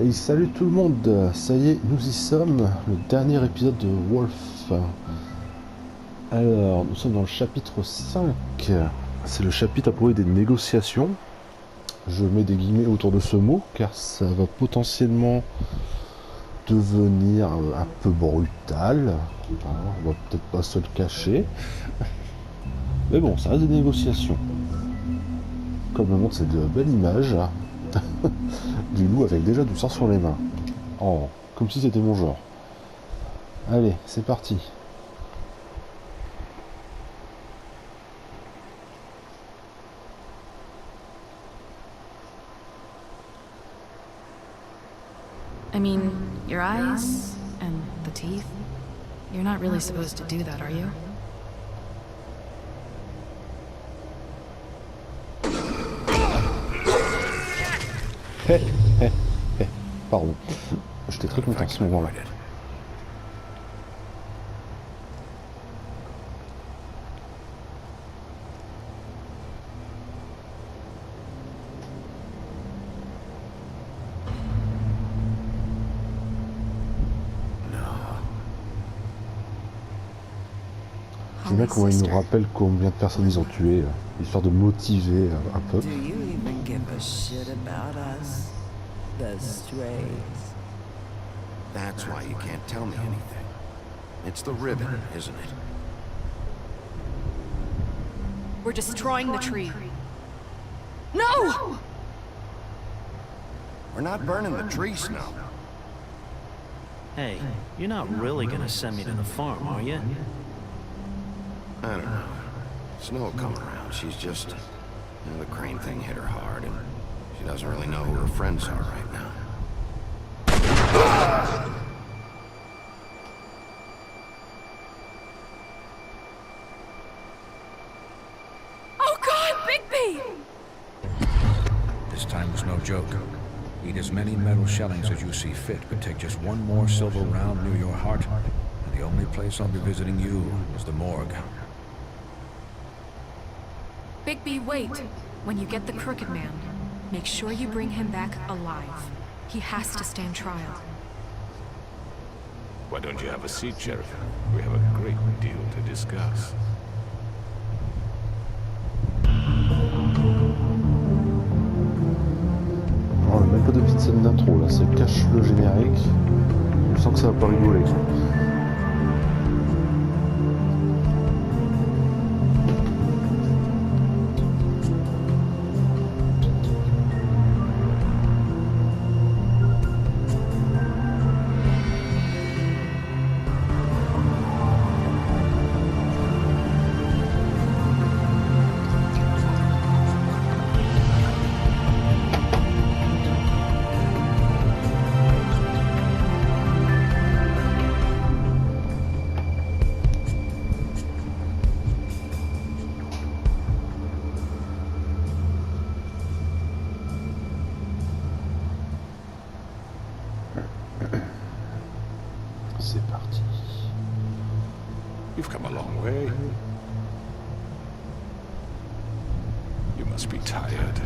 Et salut tout le monde, ça y est, nous y sommes, le dernier épisode de Wolf. Alors, nous sommes dans le chapitre 5. C'est le chapitre à propos des négociations. Je mets des guillemets autour de ce mot, car ça va potentiellement devenir un peu brutal. On va peut-être pas se le cacher. Mais bon, ça reste des négociations. Comme le montre cette belle image du loup avec déjà du sang sur les mains. Oh, comme si c'était mon genre. Allez, c'est parti. I mean, your eyes and the teeth. You're not really supposed to do that, are you? Hé, hé, hé, pardon. J'étais très content à ce moment-là. J'aime bien comment ils nous rappellent combien de personnes ils ont tué, histoire de motiver un peu. Do you even give a shit about us? The strays. That's why you can't tell me anything. It's the ribbon, isn't it? We're destroying the tree. No! We're not burning the tree, Snow. Hey, you're not really gonna send me to the farm, are you? I don't know. Snow will come around. She's just... the crane thing hit her hard, and she doesn't really know who her friends are right now. Oh God, Bigby! This time was no joke. Eat as many metal shellings as you see fit, but take just one more silver round near your heart, and the only place I'll be visiting you is the morgue. Bigby, wait. When you get the Crooked Man, make sure you bring him back alive. He has to stand trial. Why don't you have a seat, Sheriff? We have a great deal to discuss. Oh, même pas de petite scène d'intro là, ça cache le générique. Je sens que ça va pas rigoler. C'est parti. You've come a long way. You must be tired.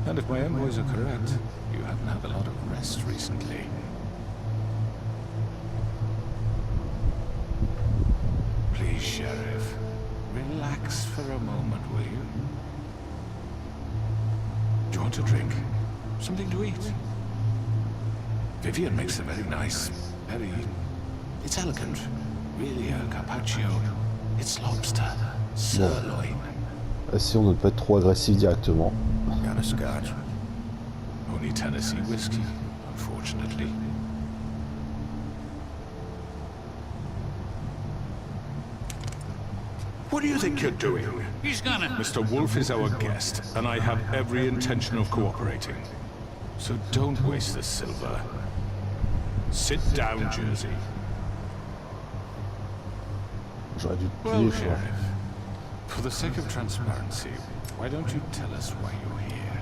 And if my envoys are correct, you haven't had a lot of rest recently. Please, Sheriff, relax for a moment, will you? Do you want a drink? Something to eat? Vivian makes a very nice, it's elegant. Really a carpaccio. It's lobster, sirloin. Essayons de ne pas être trop agressif directement. Got a scotch? Only Tennessee whiskey, unfortunately. What do you think you're doing? He's gonna... Mr. Wolf is our guest, and I have every intention of cooperating. So don't waste the silver. Sit down, Jersey. J'aurais dû Well, plier, quoi. Sheriff, for the sake of transparency, why don't you tell us why you're here?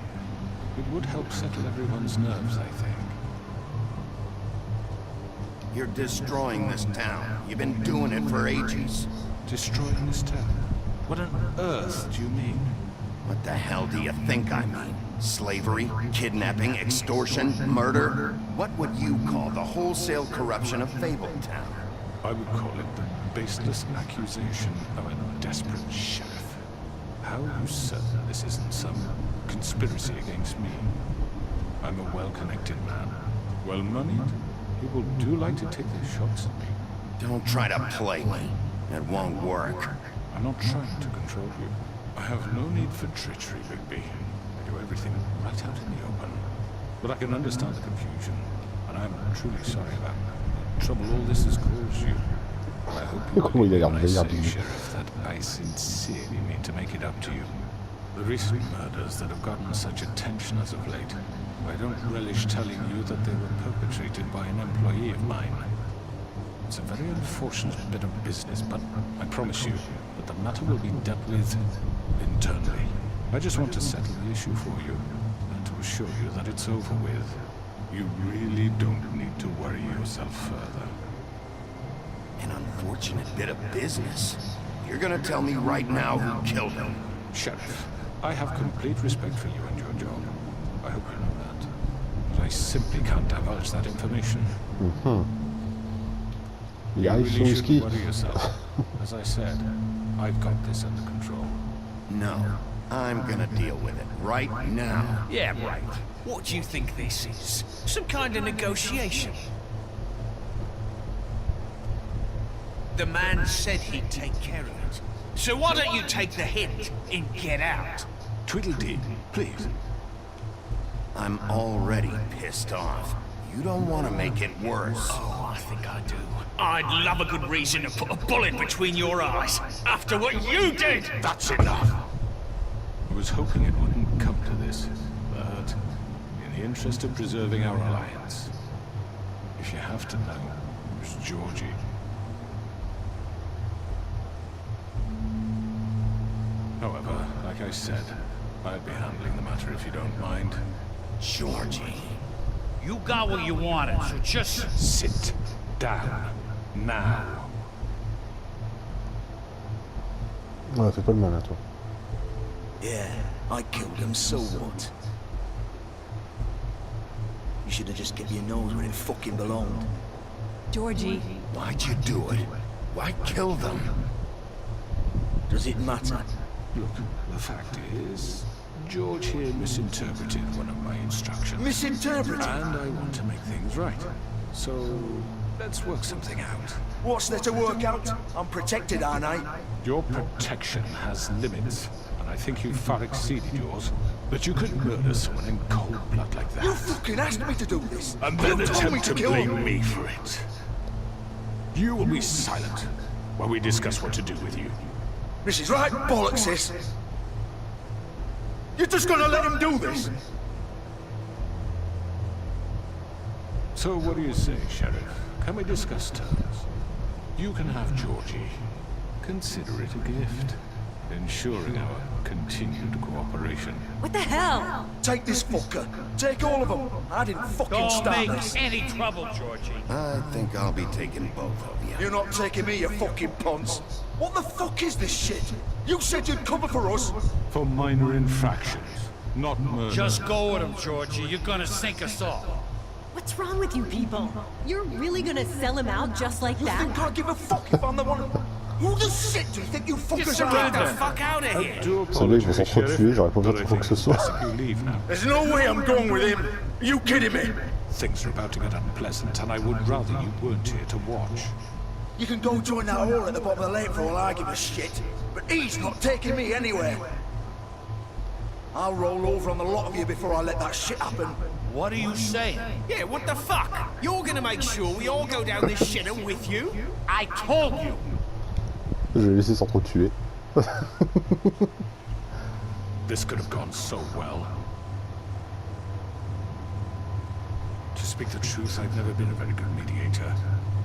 It would help settle everyone's nerves, I think. You're destroying this town. You've been doing it for ages. Destroying this town? What on earth do you mean? What the hell do you think I mean? Slavery, kidnapping, extortion, murder? What would you call the wholesale corruption of Fabletown? I would call it the baseless accusation of a desperate sheriff. How are you certain this isn't some conspiracy against me? I'm a well-connected man, well-moneyed. People do like to take their shots at me. Don't try to play me. It won't work. I'm not trying to control you. I have no need for treachery, Bigby. I do everything right out in the open. But I can understand the confusion, and I'm truly sorry about the trouble all this has caused you. I hope you Comment il a believe l'air when I say, vénère, Sheriff, that I sincerely mean to make it up to you. The recent murders that have gotten such attention as of late, I don't relish telling you that they were perpetrated by an employee of mine. It's a very unfortunate bit of business, but I promise you that the matter will be dealt with internally. I just want to settle the issue for you, and to assure you that it's over with. You really don't need to worry yourself further. An unfortunate bit of business. You're gonna tell me right now who killed him. Sheriff, I have complete respect for you and your job. I hope you know that. But I simply can't divulge that information. Il You arrive sur le really ski. shouldn't worry yourself. As I said, I've got this under control. No, I'm gonna deal with it right now. Yeah, right. What do you think this is? Some kind of negotiation? The man said he'd take care of it. So why don't you take the hint and get out? Tweedledee, please. I'm already pissed off. You don't want to make it worse. Oh, I think I do. I'd love a good reason to put a bullet between your eyes after what you did! That's enough! I was hoping it wouldn't come to this, but in the interest of preserving our alliance, if you have to know, it was Georgie. However, like I said, I'd be handling the matter if you don't mind. Georgie. You got what you wanted, so just... Sit down. Now. Ouais, fais pas le malin, toi. Yeah, I killed him, so what? You should have just kept your nose where it fucking belonged. Georgie. Why'd you do it? Why kill them? Does it matter? Look, the fact is, George here misinterpreted one of my instructions. Misinterpreted? And I want to make things right. So, let's work something out. What's there to work out? I'm protected, aren't I? Your protection has limits, and I think you've far exceeded yours. But you could murder someone in cold blood like that. You fucking asked me to do this! And then You told me attempt to kill blame him. me for it. You will be silent while we discuss what to do with you. This is right bollocks, this! You're just gonna let him do this? So what do you say, Sheriff? Can we discuss terms? You can have Georgie. Consider it a gift, ensuring our continued cooperation. What the hell? Take this fucker. Take all of them. I didn't fucking Don't start make this. any trouble, Georgie. I think I'll be taking both of you. You're not taking me, you fucking ponce. What the fuck is this shit? You said you'd cover for us. For minor infractions, not murder. Just go with him, Georgie. You're gonna sink us all. What's wrong with you people? You're really gonna sell him out just like You think that? I give a fuck if I'm the one? Who the shit do you think you fuckers are? Get the fuck out of here! Celui-là, ils vont s'entretuer, j'aurais pas besoin de quoi que ce soit. There's no way I'm going with him. Are you kidding me? Things are about to get unpleasant, and I would rather you weren't here to watch. You can go join that whore at the bottom of the lake for all I give a shit. But he's not taking me anywhere. I'll roll over on the lot of you before I let that shit happen. What are you saying? Yeah, what the fuck? You're gonna make sure we all go down this shitter with you? I told you! Je vais laisser s'entretuer. This could have gone so well. To speak the truth, I've never been a very good mediator.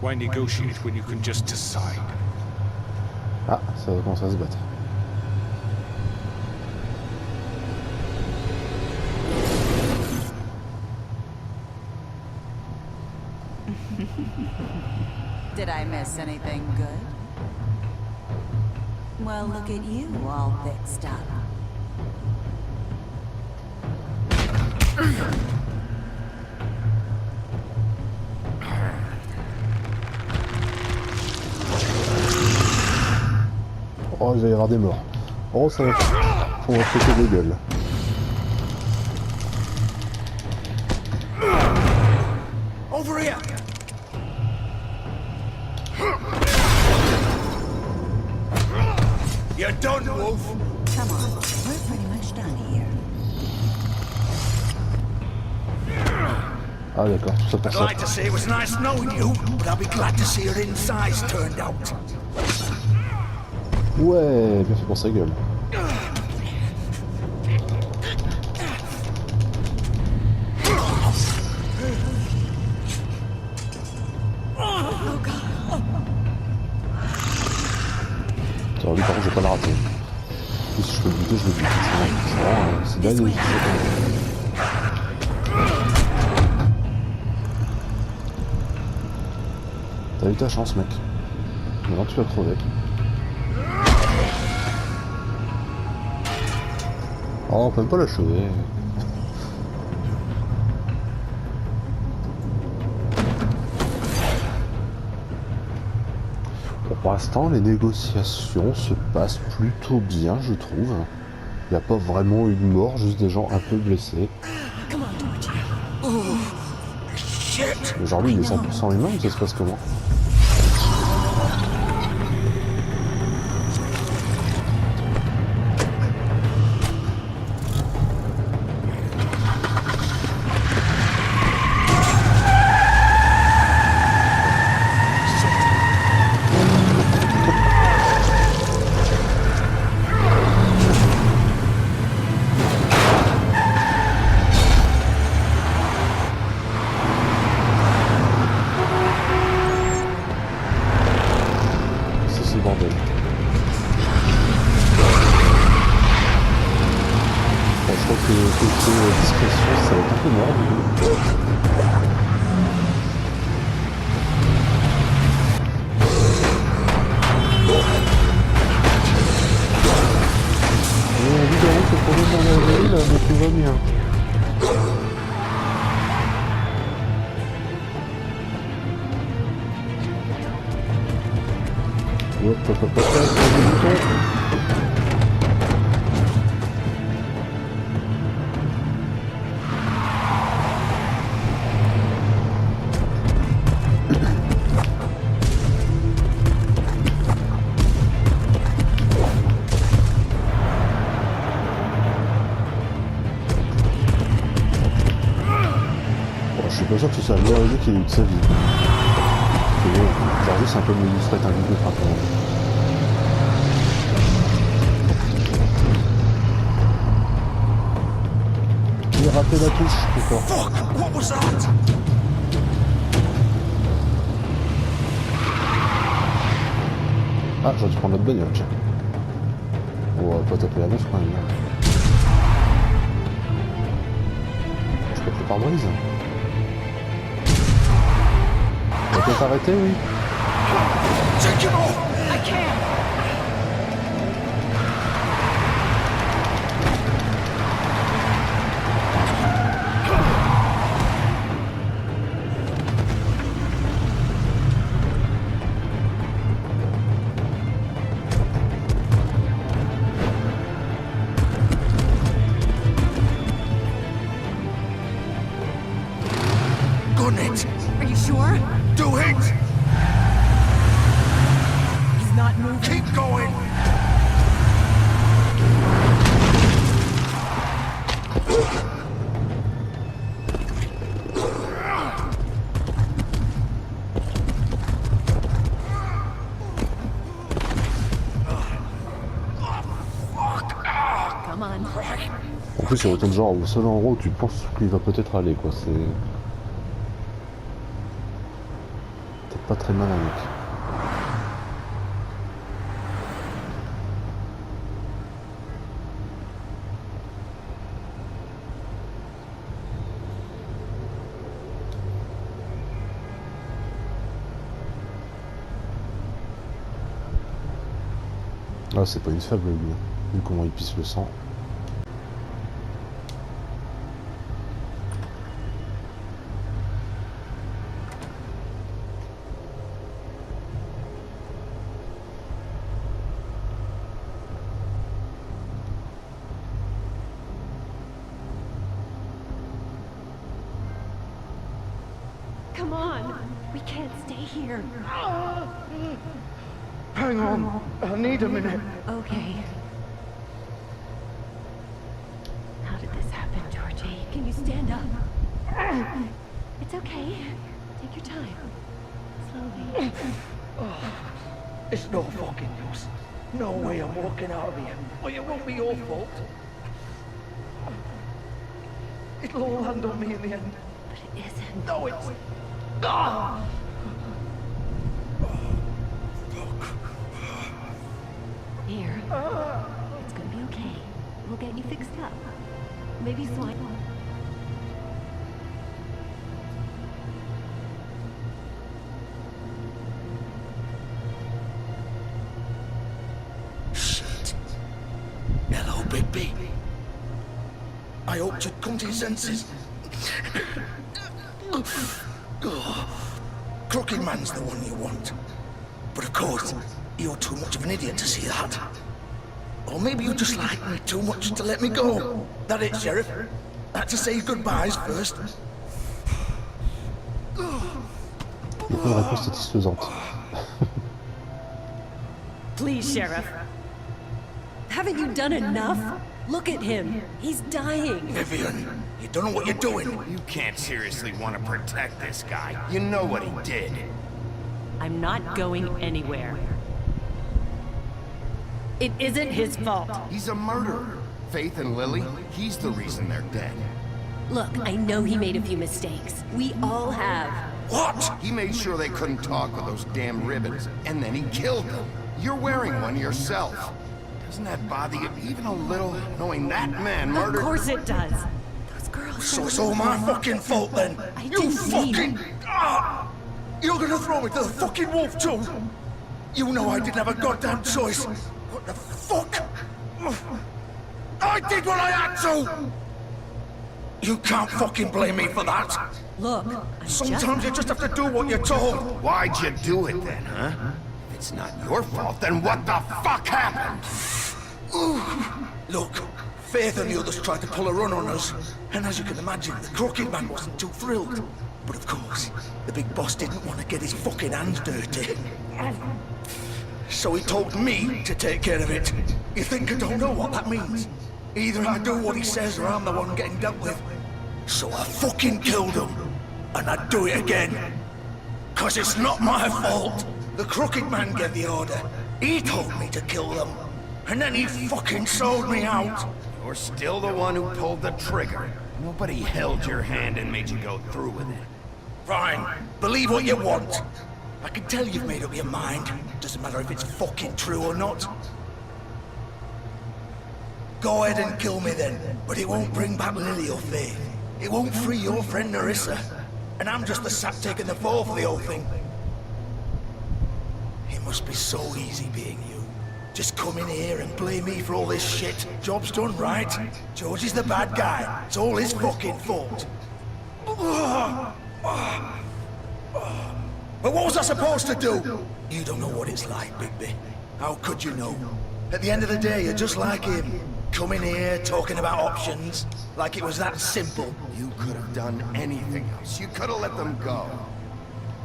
Why negotiate when you can just decide? Ah, ça va commencer à se battre. Did I miss anything good? Well, look at you, all fixed up. Oh, il va y avoir des morts. Oh, ça va. On va péter des gueules. Over here! You're done, Wolf! Come on, we're pretty much done here. Ah d'accord, tout ça pour I'd ça. like to say it was nice knowing you, but I'll be glad to see your insides turned out. Ouais, bien fait pour sa gueule. Attends, lui par contre je vais pas la rater. Et si je peux le buter, je le bute. C'est dingue. T'as eu ta chance, mec. Maintenant tu vas crever. Oh, on peut même pas l'achever. Bon, pour l'instant, les négociations se passent plutôt bien, je trouve. Il n'y a pas vraiment eu de mort, juste des gens un peu blessés. Mais genre lui, il est 100% humain ou ça se passe comment? Je suis pas sûr que ce soit la meilleure idée qu'il ait eu de sa vie. Genre juste un peu me serait un vidéo par contre. J'ai raté la touche, d'accord. Fuck! What was that? Ah, j'aurais dû prendre notre bagnole, tiens. On va pas taper la neuf quand même. Je peux te le pare-brise. On va peut-être arrêter, oui. Take him off! I can't. Gun it! Are you sure? Do it! He's not moving. Keep going! Come on. En plus, il retourne genre au seul endroit où tu penses qu'il va peut-être aller, quoi. C'est peut-être pas très malin, mec. Ah, c'est pas une faible, lui, vu comment il pisse le sang. Come on. We can't stay here. Hang on. I need a minute. Okay. How did this happen, Georgie? Can you stand up? It's okay. Take your time. Slowly. It's no fucking use. No way I'm walking out of here. Well, it won't be your fault. It'll all land on me in the end. But it isn't. No, it's... Ah! Here. It's gonna be okay. We'll get you fixed up. Maybe swine. Shit. Hello, Bigby. I hope you'd come to your senses. Crooked Man's the one you want. But of course, you're too much of an idiot to see that. Or maybe you just like me too much to let me go. That it, Sheriff? Had to say goodbyes first. Une réponse satisfaisante. Please, Sheriff. Haven't you done enough? Look at him. He's dying. Vivian, you don't know what you're doing. You can't seriously want to protect this guy. You know what he did. I'm not going anywhere. It isn't his fault. He's a murderer. Faith and Lily, he's the reason they're dead. Look, I know he made a few mistakes. We all have. What? He made sure they couldn't talk with those damn ribbons, and then he killed them. You're wearing one yourself. Doesn't that bother you even a little, knowing that man murdered... Of course it does. Those girls... So it's all my fucking fault then? I You didn't fucking... mean- Ah! You're gonna throw me to the fucking wolf too? You know I didn't have a goddamn choice. What the fuck? I did what I had to! You can't fucking blame me for that. Look, I'm Sometimes you just have to do what you're told. Why'd you do it then, huh? If it's not your fault, then what the fuck happened? Look, Faith and the others tried to pull a run on us. And as you can imagine, the Crooked Man wasn't too thrilled. But of course, the big boss didn't want to get his fucking hands dirty. So he told me to take care of it. You think I don't know what that means? Either I do what he says or I'm the one getting dealt with. So I fucking killed him. And I'd do it again. 'Cause it's not my fault. The Crooked Man gave the order. He told me to kill them. And then he fucking sold me out. You're still the one who pulled the trigger. Nobody held your hand and made you go through with it. Fine. Believe what you want. I can tell you've made up your mind. Doesn't matter if it's fucking true or not. Go ahead and kill me then. But it won't bring back Lily or Faith. It won't free your friend Nerissa. And I'm just the sap taking the fall for the whole thing. It must be so easy being you. Just come in here and blame me for all this shit. Job's done, right? George is the bad guy. It's all his fucking fault. But what was I supposed to do? You don't know what it's like, Bigby. How could you know? At the end of the day, you're just like him. Coming here, talking about options, like it was that simple. You could have done anything else. You could have let them go.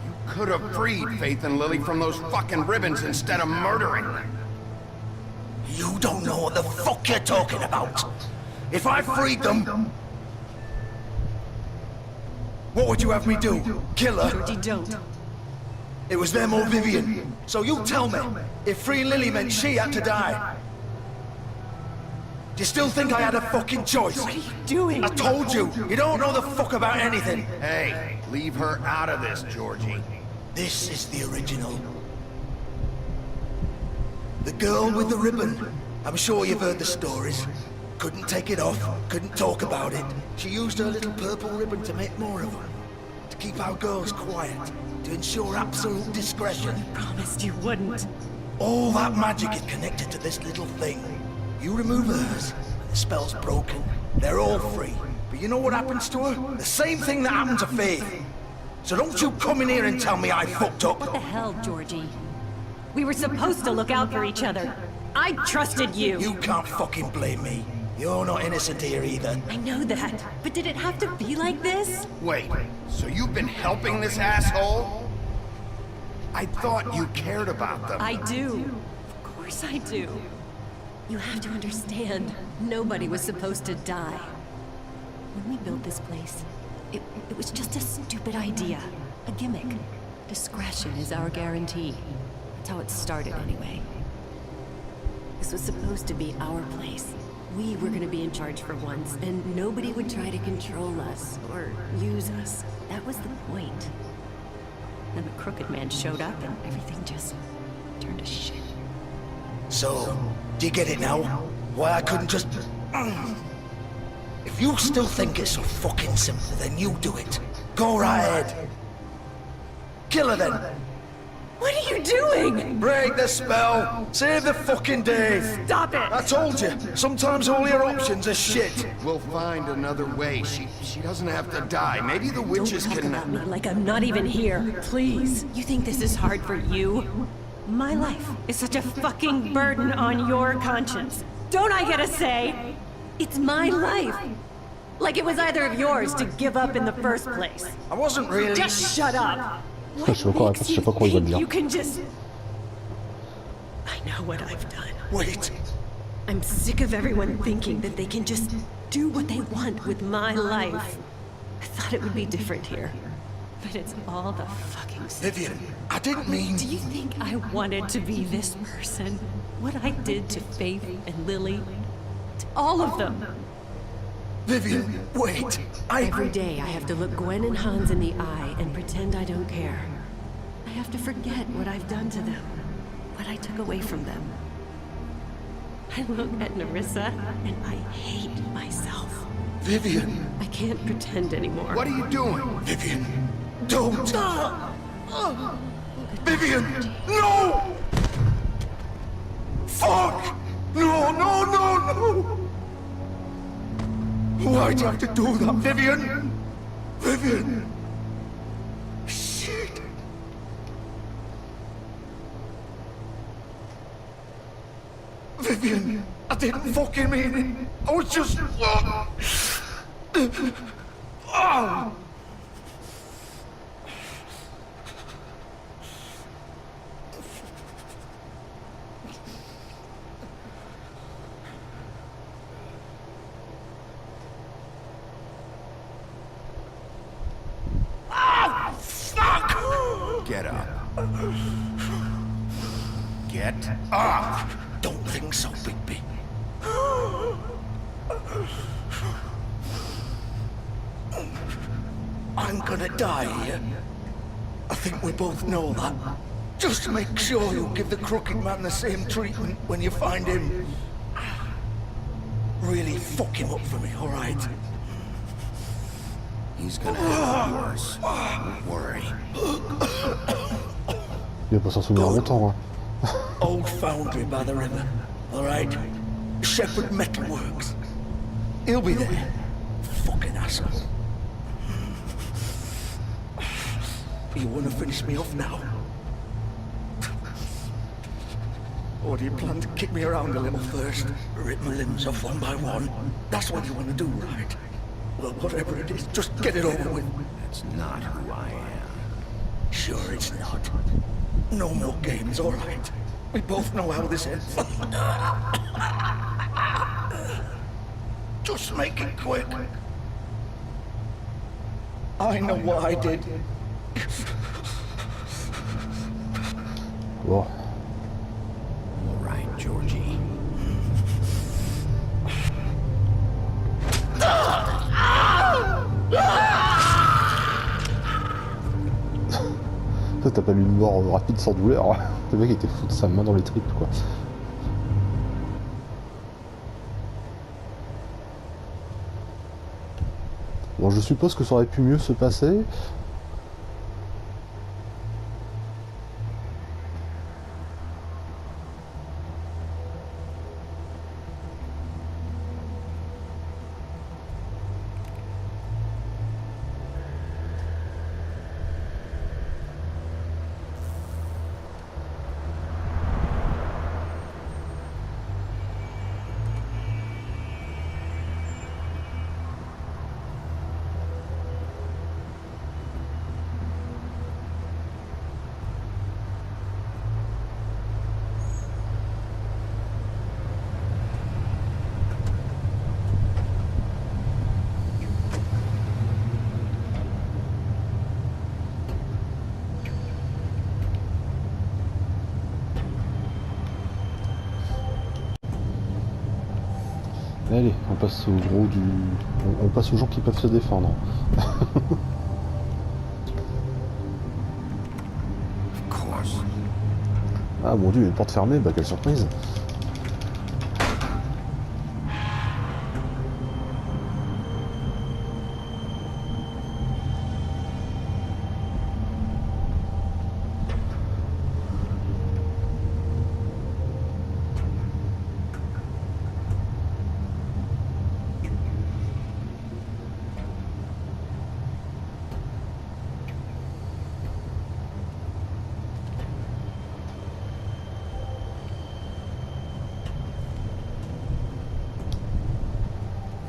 You could have freed Faith and Lily from those fucking ribbons instead of murdering them. You don't know what the fuck you're talking about. If I freed them... What would you have me do? Kill her? Georgie, don't. It was them or Vivian. So you tell me, if freeing Lily meant she had to die, do you still think I had a fucking choice? What are you doing? I told you, you don't know the fuck about anything. Hey, leave her out of this, Georgie. This is the original. The girl with the ribbon. I'm sure you've heard the stories. Couldn't take it off, couldn't talk about it. She used her little purple ribbon to make more of them. To keep our girls quiet. To ensure absolute discretion. Promised you wouldn't. All that magic is connected to this little thing. You remove hers, and the spell's broken. They're all free. But you know what happens to her? The same thing that happened to Faith. So don't you come in here and tell me I fucked up. What the hell, Georgie? We were supposed to look out for each other. I trusted you. You can't fucking blame me. You're not innocent here either. I know that, but did it have to be like this? Wait, so you've been helping this asshole? I thought you cared about them. I do. Of course I do. You have to understand, nobody was supposed to die. When we built this place, it was just a stupid idea. A gimmick. Discretion is our guarantee. That's how it started anyway. This was supposed to be our place. We were gonna be in charge for once, and nobody would try to control us, or use us. That was the point. Then the Crooked Man showed up, and everything just turned to shit. So, do you get it now? Why I couldn't just... If you still think it's so fucking simple, then you do it. Go right ahead. Kill her then. What are you doing? Break the spell. Save the fucking day. Stop it! I told you, sometimes all your options are shit. We'll find another way. She doesn't have to die. Maybe the witches Don't talk can... about me like I'm not even here. Please. You think this is hard for you? My life is such a fucking burden on your conscience. Don't I get a say? It's my life. Like it was either of yours to give up in the first place. I wasn't really... Just shut up. Je sais pas quoi il va dire. You can just... I know what I've done. Wait. I'm sick of everyone thinking that they can just do what they want with my life. I thought it would be different here. But it's all the fucking same. Vivian, I didn't mean... Do you think I wanted to be this person? What I did to Faith and Lily? To all of them? Vivian, wait. Every day I have to look Gwen and Hans in the eye and pretend I don't care. I have to forget what I've done to them. What I took away from them. I look at Nerissa and I hate myself. Vivian. I can't pretend anymore. What are you doing? Vivian, don't. Vivian, no! Fuck! No, no, no, no! Why'd you have to do that, Vivian? Vivian! Shit! Vivian, I didn't fucking mean it. I was just... Oh! Get up. Get up! Don't think so, Bigby. I'm gonna die here. I think we both know that. Just make sure you give the Crooked Man the same treatment when you find him. Really fuck him up for me, alright? He's gonna have it worse. Don't worry. Il va pas s'en souvenir longtemps, hein. Old foundry by the river, alright? Shepherd Metalworks. He'll be there. Fucking asshole. You wanna finish me off now? Or do you plan to kick me around a little first? Rip my limbs off one by one? That's what you wanna do, right? Well, whatever it is, just get it over with. That's not who I am. Sure it's not. No more games, all right? We both know how this ends. Just make it quick. I know what I did. Bon. All right, Georgie. Ça, t'as pas lu une mort rapide sans douleur. Le mec était foutu sa main dans les tripes, quoi. Bon, je suppose que ça aurait pu mieux se passer. Allez, on passe au gros du... On passe aux gens qui peuvent se défendre. Of course. Ah mon dieu, une porte fermée, bah quelle surprise.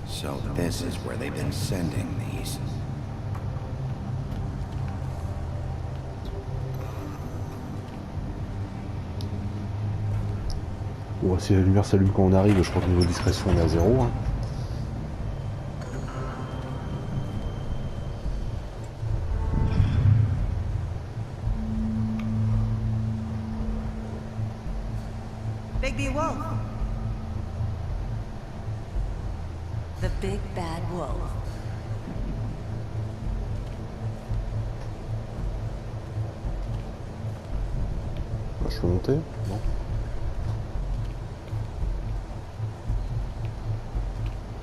So this is where they've been sending these. Bon, si la lumière s'allume quand on arrive, je crois que niveau discrétion on est à 0. Hein. Bigby Wolf. The big bad wolf. Je peux monter? Non.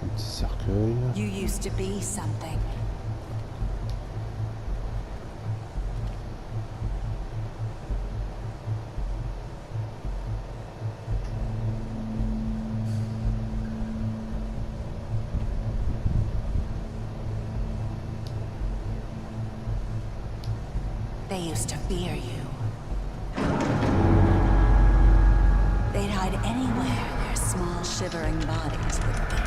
Un petit cercueil. You used to be something. They used to fear you. They'd hide anywhere their small, shivering bodies would fit.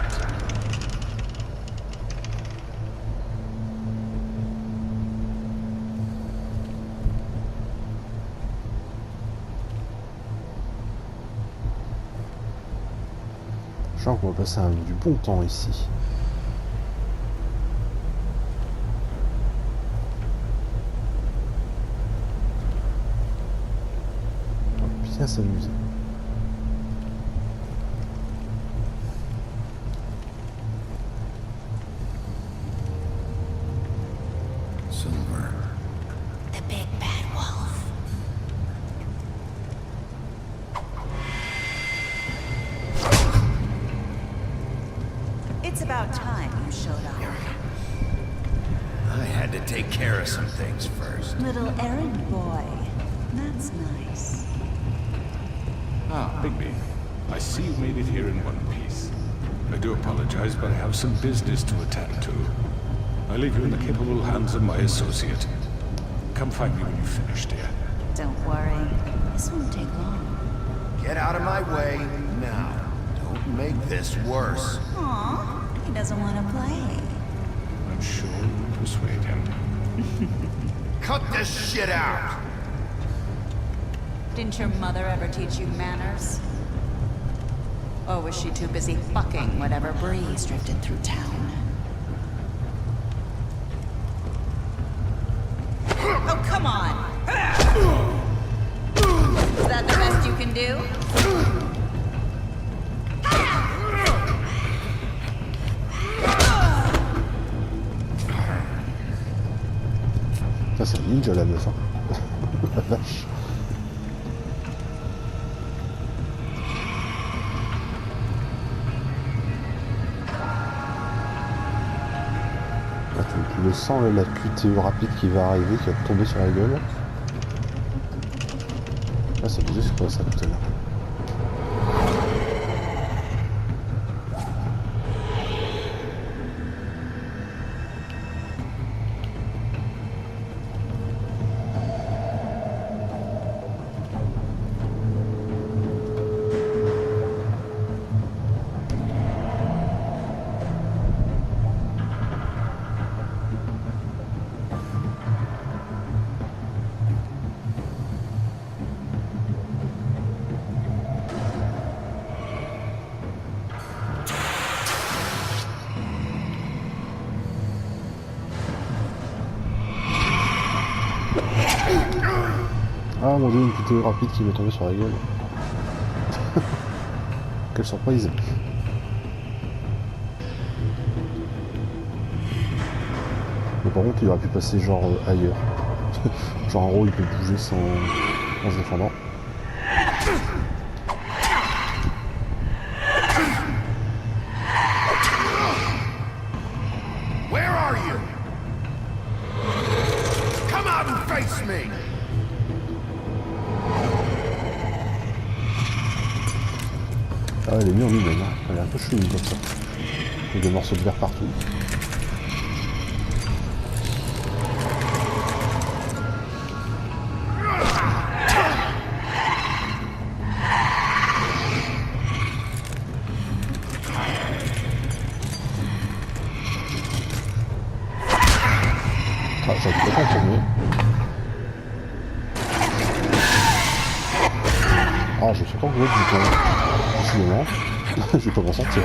Je sens qu'on va passer du bon temps ici. Bien s'amuser. Silver. The big bad wolf. It's about time you showed up. I had to take care of some things first. Little errand boy. That's nice. Ah, Bigby. I see you made it here in one piece. I do apologize, but I have some business to attend to. I leave you in the capable hands of my associate. Come find me when you've finished, dear. Don't worry. This won't take long. Get out of my way now. Don't make this worse. Aw, he doesn't want to play. I'm sure you'll persuade him. Cut this shit out! Didn't your mother ever teach you manners? Or was she too busy fucking whatever breeze drifted through town? Oh, come on! Is that the best you can do? Ça c'est le ninja la meuf, hein. La vache. Tu le sens là, la QTE rapide qui va arriver, qui va te tomber sur la gueule. Ah, ça faisait quoi ça tout à l'heure? Ah mon dieu, une QTE rapide qui m'est tombée sur la gueule. Quelle surprise. par contre il aurait pu passer genre ailleurs. Genre en gros il peut bouger sans, en se défendant. Where are you? Come out and face me! Ah elle est mise en lui-même, hein. Elle est un peu chelou comme ça. Il y a des morceaux de verre partout. Ah, ça peut pas tourner. Ah, je suis encore joué du temps. Décidément, je vais pas m'en sortir.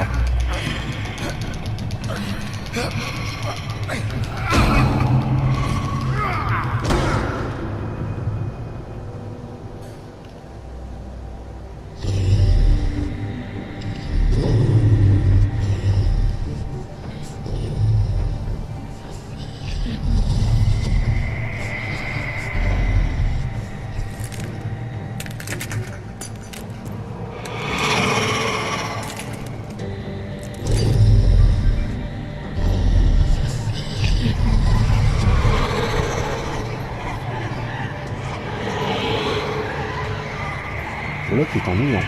Voilà qui est ennuyant.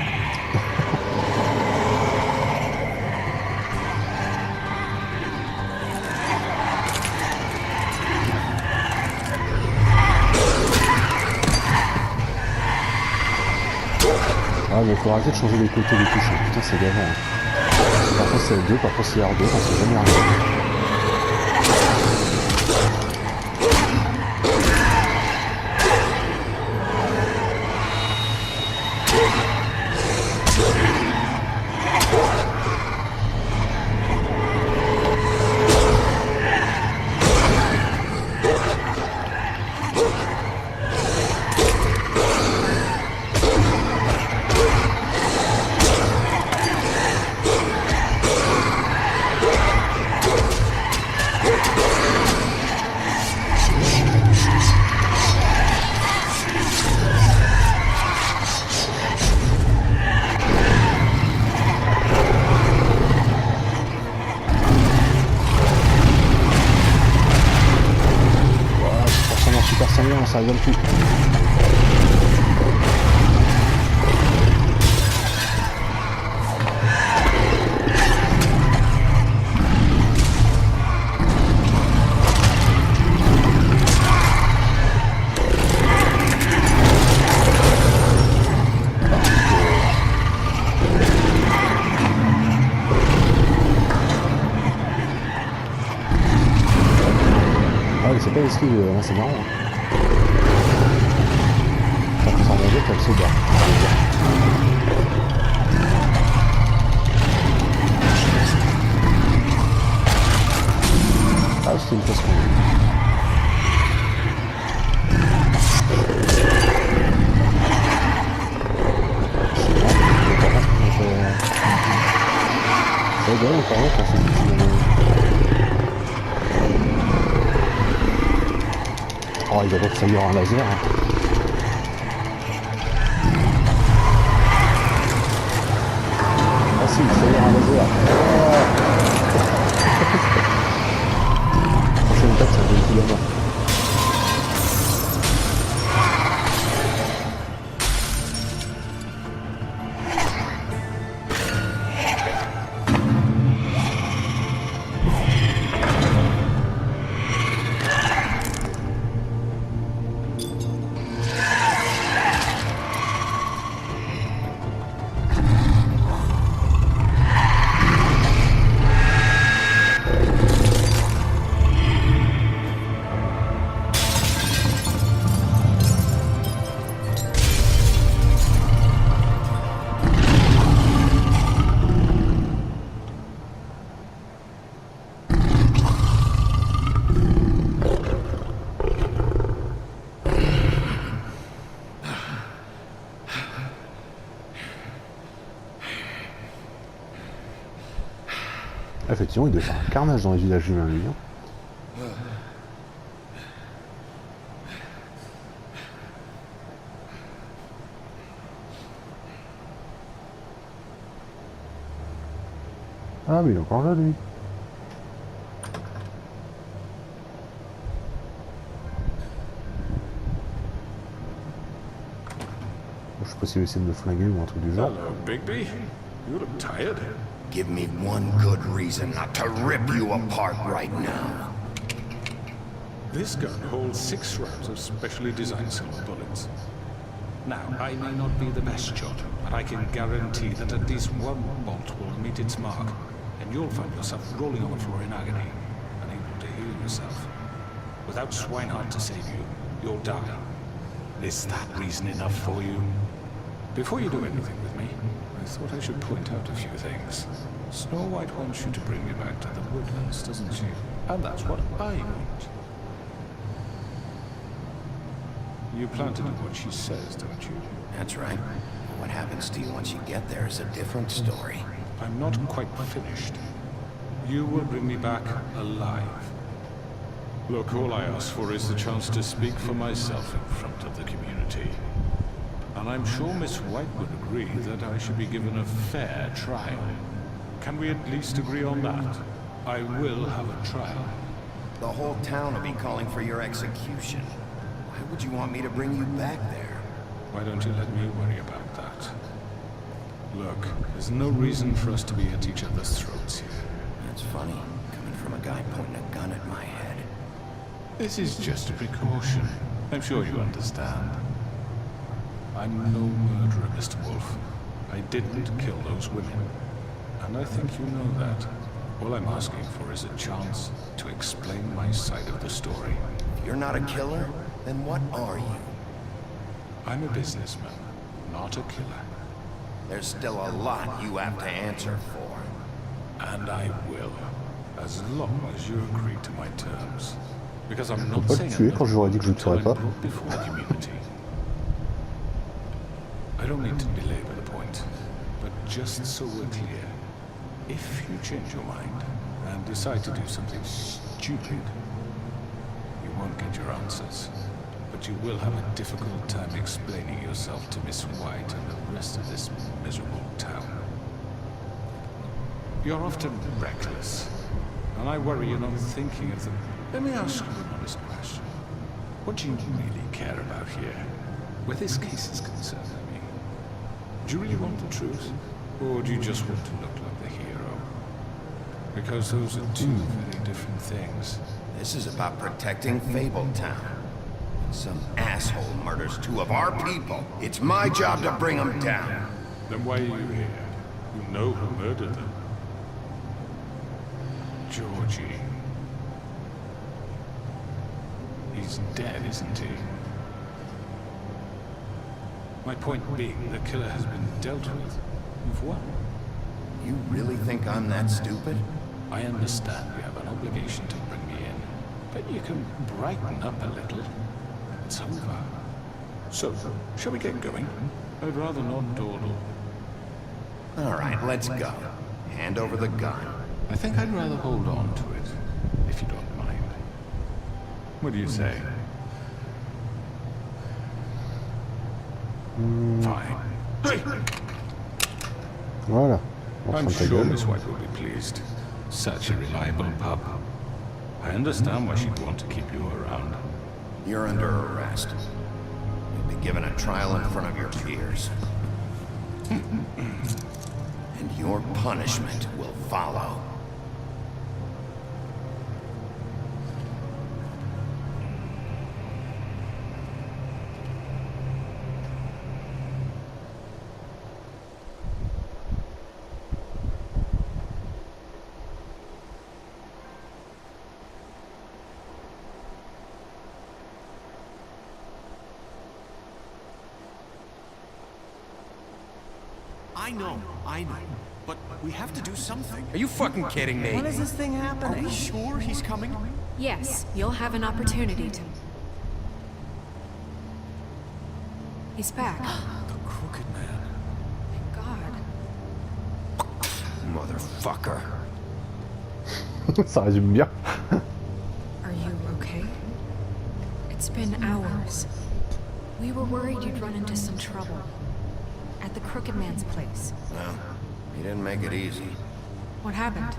Ah mais faut arrêter de changer les côtés des touches. Putain c'est gavant. Hein. Parfois c'est L2, parfois c'est R2, on sait jamais rien. Ça rigole plus. Ah mais c'est pas esquive, c'est marrant. Elle se bat. Ah, c'était une façon. C'est bien, encore là, quand c'est... Oh, il va pas falloir un laser. Hein. Ah si, ça y est, un laser. Prochaine étape, ça fait une coup là-bas. Effectivement, il doit faire un carnage dans les villages humains, lui. Hein. Ah, mais il est encore là, lui. Bon, je sais pas s'il va essayer de me flinguer ou un truc du genre. Hello, Bigby. You look tired. Give me one good reason not to rip you apart right now. This gun holds 6 rounds of specially designed silver bullets. Now, I may not be the best shot, but I can guarantee that at least one bolt will meet its mark, and you'll find yourself rolling on the floor in agony, unable to heal yourself. Without Swinehart to save you, you'll die. Is that reason enough for you? Before you do anything with me, I thought I should point out a few things. Snow White wants you to bring me back to the woodlands, doesn't she? And that's what I want. You plan to do what she says, don't you? That's right. What happens to you once you get there is a different story. I'm not quite finished. You will bring me back alive. Look, all I ask for is the chance to speak for myself in front of the community. And I'm sure Miss White would agree that I should be given a fair trial. Can we at least agree on that? I will have a trial. The whole town will be calling for your execution. Why would you want me to bring you back there? Why don't you let me worry about that? Look, there's no reason for us to be at each other's throats here. That's funny, coming from a guy pointing a gun at my head. This is just a precaution. I'm sure you understand. I'm no murderer, Mr. Wolf. I didn't kill those women. And I think you know that. All I'm asking for is a chance to explain my side of the story. If you're not a killer, then what are you? I'm a businessman, not a killer. There's still a lot you have to answer for. And I will, as long as you agree to my terms. Because I'm not Pas le saying tuer quand je leur ai dit que je le tuerais pas. before the community. I don't need to belabor the point, but just so we're clear, if you change your mind and decide to do something stupid, you won't get your answers. But you will have a difficult time explaining yourself to Miss White and the rest of this miserable town. You're often reckless, and I worry you're not thinking of them. Let me ask you an honest question. What do you really care about here? Where this case is concerned, I mean. Do you really want the truth? Or do you just want to look like the hero? Because those are two very different things. This is about protecting Fabletown. Some asshole murders 2 of our people. It's my job to bring them down. Then why are you here? You know who murdered them. Georgie. He's dead, isn't he? My point being, the killer has been dealt with. You've won. You really think I'm that stupid? I understand you have an obligation to bring me in, but you can brighten up a little. It's over. So, shall we get going? I'd rather not dawdle. All right, let's go. Hand over the gun. I think I'd rather hold on to it, if you don't mind. What do you say? Fine. Hey! Voilà. I'm Enfin, ta sure gueule. Miss White will be pleased. Such a reliable pup. I understand why she'd want to keep you around. You're under arrest. You'll be given a trial in front of your peers. And your punishment will follow. I know. But we have to do something. Are you fucking kidding me? When is this thing Are happening? we sure he's coming? Yes, you'll have an opportunity to. He's back. The Crooked Man. Thank God. Motherfucker. Ça résume bien. Are you okay? It's been hours. We were worried you'd run into some trouble. At the Crooked Man's place. Well, he didn't make it easy. What happened?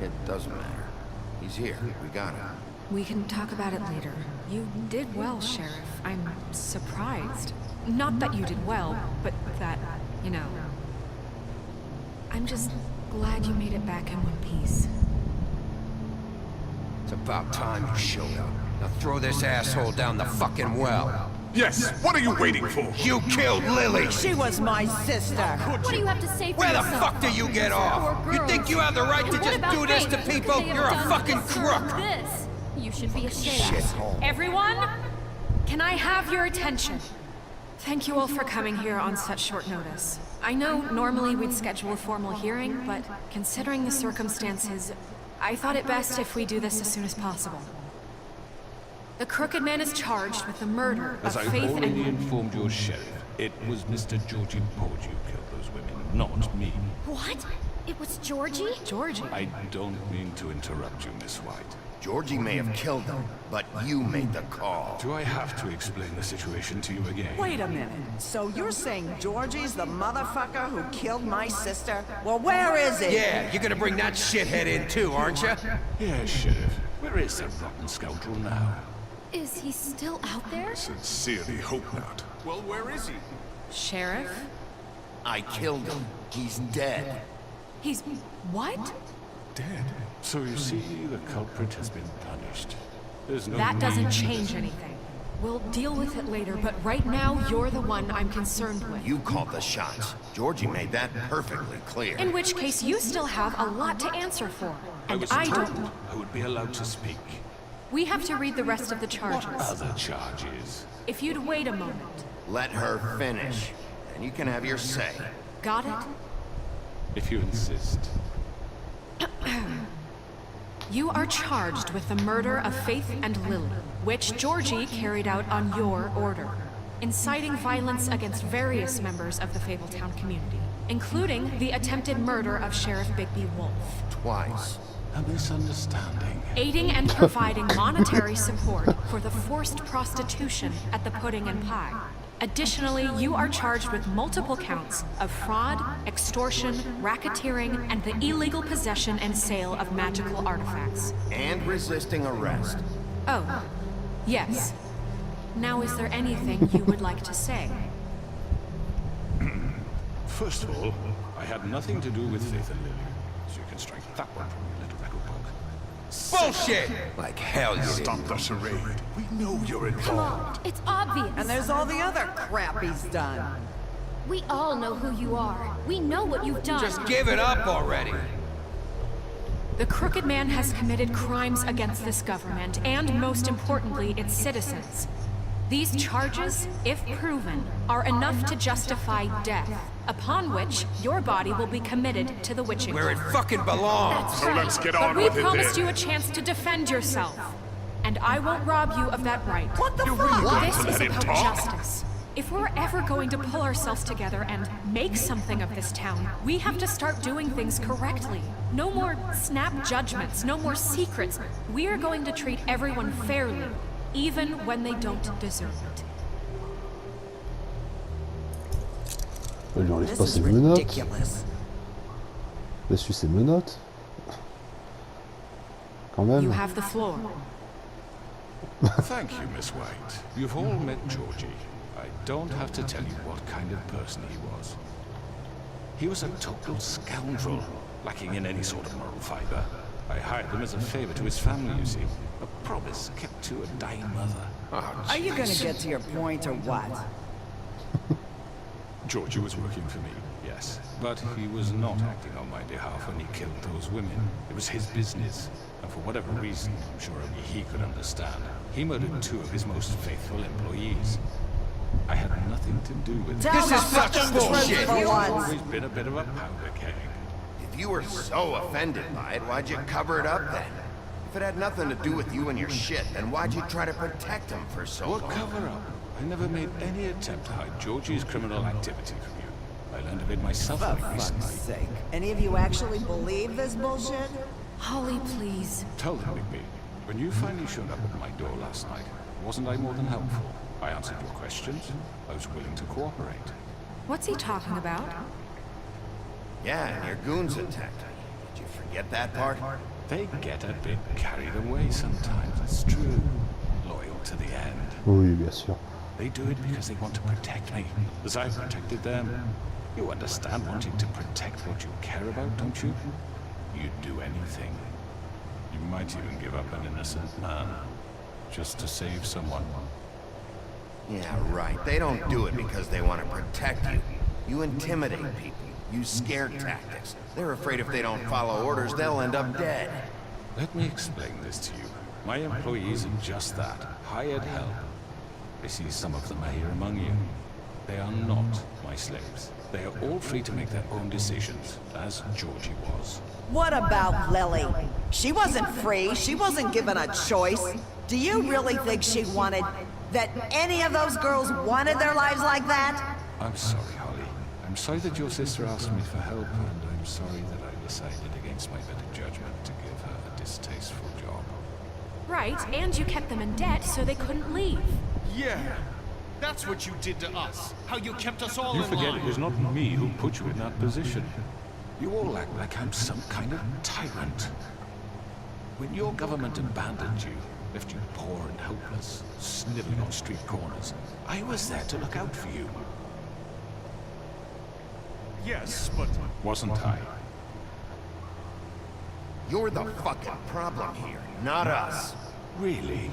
It doesn't matter. He's here. We got him. We can talk about it later. You did well, Sheriff. I'm surprised. Not that you did well, but that, you know... I'm just glad you made it back in one piece. It's about time you showed up. Now throw this asshole down the fucking well. Yes, what are you waiting for? You killed Lily! She was my sister. What do you have to say for Where the yourself? fuck do you get off? You think you have the right to just do this to people? You're a fucking crook! This. You should be ashamed. Shithole. Everyone, can I have your attention? Thank you all for coming here on such short notice. I know normally we'd schedule a formal hearing, but considering the circumstances, I thought it best if we do this as soon as possible. The Crooked Man is charged with the murder of As I've Faith already and... informed your sheriff, it was Mr. Georgie Porge who killed those women, not me. What? It was Georgie? Georgie? I don't mean to interrupt you, Miss White. Georgie may have killed them, but you made the call. Do I have to explain the situation to you again? Wait a minute. So you're saying Georgie's the motherfucker who killed my sister? Well, where is he? Yeah, you're gonna bring that shithead in too, aren't you? Yes, Sheriff. Where is that rotten scoundrel now? Is he still out there? Sincerely hope not. Well, where is he? Sheriff? I killed him. He's dead. He's... what? Dead. So you see, the culprit has been punished. There's no That need doesn't to- change anything. We'll deal with it later, but right now, you're the one I'm concerned with. You called the shots. Georgie made that perfectly clear. In which case, you still have a lot to answer for. I And was I told don't... I would be allowed to speak. We have to read the rest of the charges. Other charges. If you'd wait a moment. Let her finish, and you can have your say. Got it? If you insist. You are charged with the murder of Faith and Lily, which Georgie carried out on your order, inciting violence against various members of the Fabletown community, including the attempted murder of Sheriff Bigby Wolf. Twice. A misunderstanding. Aiding and providing monetary support for the forced prostitution at the Pudding and Pie. Additionally, you are charged with multiple counts of fraud, extortion, racketeering, and the illegal possession and sale of magical artifacts. And resisting arrest. Oh, yes. Now, is there anything you would like to say? First of all, I had nothing to do with Faith and Lily. So you can strike that one from your little record book. Bullshit! Like hell you Stop didn't. the charade. We know you're Come on, involved. it's obvious. And there's all the other crap he's done. We all know who you are. We know what you've done. Just give it up already. The Crooked Man has committed crimes against this government, and most importantly, its citizens. These charges, if proven, are enough to justify death, upon which your body will be committed to the witching. Where it fucking belongs. That's So right. let's get But on we with it promised then. you a chance to defend yourself, and I won't rob you of that right. What the You fuck? really want This to is let him about talk? justice. If we're ever going to pull ourselves together and make something of this town, we have to start doing things correctly. No more snap judgments, no more secrets. We are going to treat everyone fairly, even when they don't deserve it. Il lui enlève This pas is ses menottes. ridiculous. Il essuie ses menottes. Quand You même. have the floor. Thank you, Miss White. You've all met Georgie. I don't have to tell you what kind of person he was. He was a total scoundrel, lacking in any sort of moral fiber. I hired him as a favor to his family, you see. A promise kept to a dying mother. Are you gonna get to your point or what? Georgie was working for me, yes. But he was not acting on my behalf when he killed those women. It was his business. And for whatever reason, I'm sure only he could understand, he murdered 2 of his most faithful employees. I had nothing to do with it. Tell This the is such fucking bullshit. truth for He's once. always been a bit of a powder keg. If you were so offended by it, why'd you cover it up then? If it had nothing to do with you and your shit, then why'd you try to protect him for so What long? cover up? I never made any attempt to hide Georgie's criminal activity from you. I learned of it myself For only fuck's recently. sake. Any of you actually believe this bullshit? Holly, please. Tell them, Bigby, when you finally showed up at my door last night, wasn't I more than helpful? I answered your questions. I was willing to cooperate. What's he talking about? Yeah, and your goons attacked me. Did you Get that part? They get a bit carried away sometimes, it's true. Loyal to the end. Oui, bien sûr. They do it because they want to protect me, as I've protected them. You understand wanting to protect what you care about, don't you? You'd do anything. You might even give up an innocent man, just to save someone. Yeah, right. They don't do it because they want to protect you. You intimidate people. Use scare tactics. They're afraid if they don't follow orders, they'll end up dead. Let me explain this to you. My employees are just that, hired help. I see some of them are here among you. They are not my slaves. They are all free to make their own decisions, as Georgie was. What about Lily? She wasn't free. She wasn't given a choice. Do you really think she wanted... that any of those girls wanted their lives like that? I'm sorry, Holly. I'm sorry that your sister asked me for help, and I'm sorry that I decided against my better judgment to give her a distasteful job. Right, and you kept them in debt so they couldn't leave. Yeah. That's what you did to us. How you kept us all You in forget line. it was not me who put you in that position. You all act like I'm some kind of tyrant. When your government abandoned you, left you poor and helpless, sniveling on street corners, I was there to look out for you. Yes, but... Wasn't I? You're the fucking problem here, not us. Really?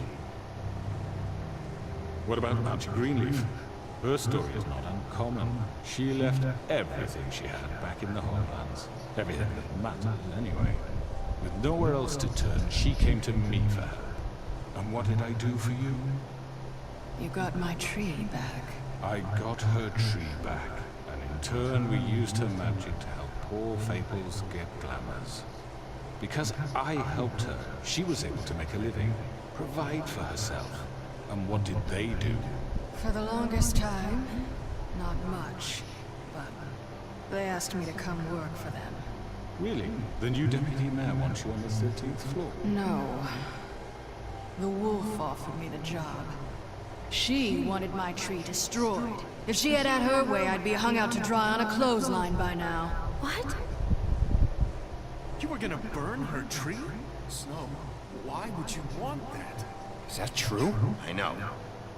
What about Auntie Greenleaf? Her story is not uncommon. She left everything she had back in the homelands. Everything that mattered, anyway. With nowhere else to turn, she came to me for help. And what did I do for you? You got my tree back. I got her tree back, and in turn we used her magic to help poor Fables get glamours. Because I helped her, she was able to make a living, provide for herself. And what did they do? For the longest time, not much. But they asked me to come work for them. Really? The new deputy mayor wants you on the 13th floor? No. The wolf offered me the job. She wanted my tree destroyed. If she had her way, I'd be hung out to dry on a clothesline by now. What? You were gonna burn her tree? Snow, why would you want that? Is that true? I know.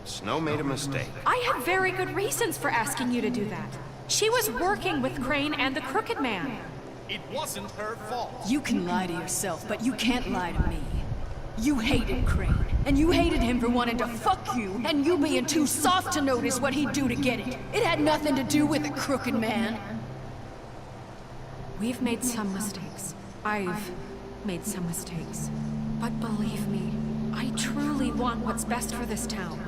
Snow made a mistake. I had very good reasons for asking you to do that. She was working with Crane and the Crooked Man. It wasn't her fault. You can lie to yourself, but you can't lie to me. You hated Crane, and you hated him for wanting to fuck you, and you being too soft to notice what he'd do to get it. It had nothing to do with the Crooked Man. We've made some mistakes. I've made some mistakes. But believe me, I truly want what's best for this town.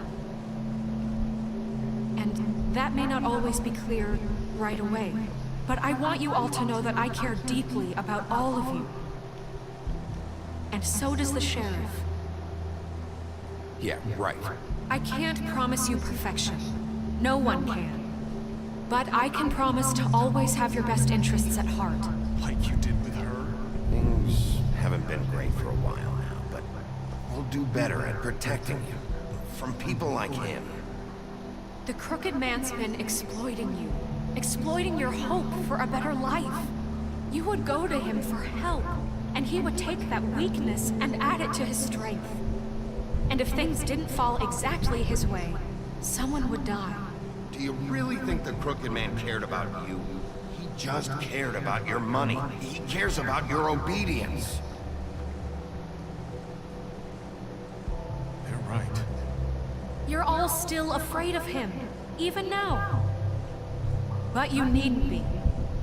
And that may not always be clear right away, but I want you all to know that I care deeply about all of you. And so does the sheriff. Yeah, right. I can't promise you perfection. No one can. But I can promise to always have your best interests at heart. Like you did with her? Things haven't been great for a while now, but we'll do better at protecting you from people like him. The Crooked Man's been exploiting you. Exploiting your hope for a better life. You would go to him for help, and he would take that weakness and add it to his strength. And if things didn't fall exactly his way, someone would die. Do you really think the Crooked Man cared about you? He just cared about your money. He cares about your obedience. They're right. You're all still afraid of him, even now. But you needn't be.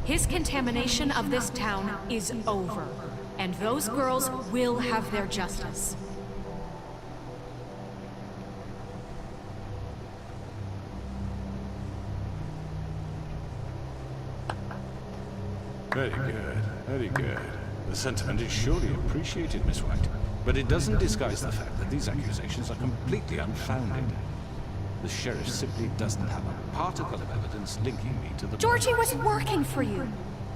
His contamination of this town is over, and those girls will have their justice. Very good, very good. The sentiment is surely appreciated, Miss White. But it doesn't disguise the fact that these accusations are completely unfounded. The sheriff simply doesn't have a particle of evidence linking me to the... Georgie was working for you.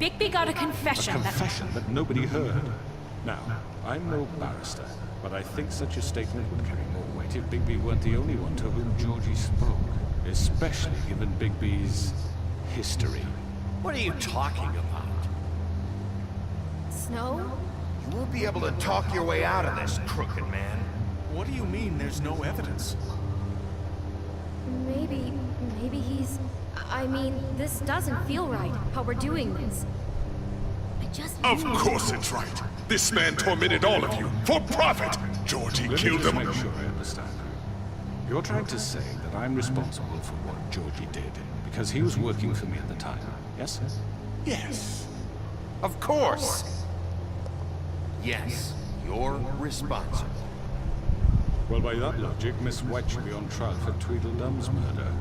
Bigby got a confession. A confession that nobody heard. Now, I'm no barrister, but I think such a statement would carry more weight if Bigby weren't the only one to whom Georgie spoke. Especially given Bigby's history. What are you talking about? Snow? You won't be able to talk your way out of this, crooked man. What do you mean there's no evidence? Maybe he's... I mean, this doesn't feel right, how we're doing this. I just... Of course it's right. This man tormented all of you for profit. Georgie killed him. Make sure I understand. You're trying to say that I'm responsible for what Georgie did because he was working for me at the time, yes? Yes. Of course. Yes, you're responsible. Well, by that logic, Miss White should be on trial for Tweedledum's murder.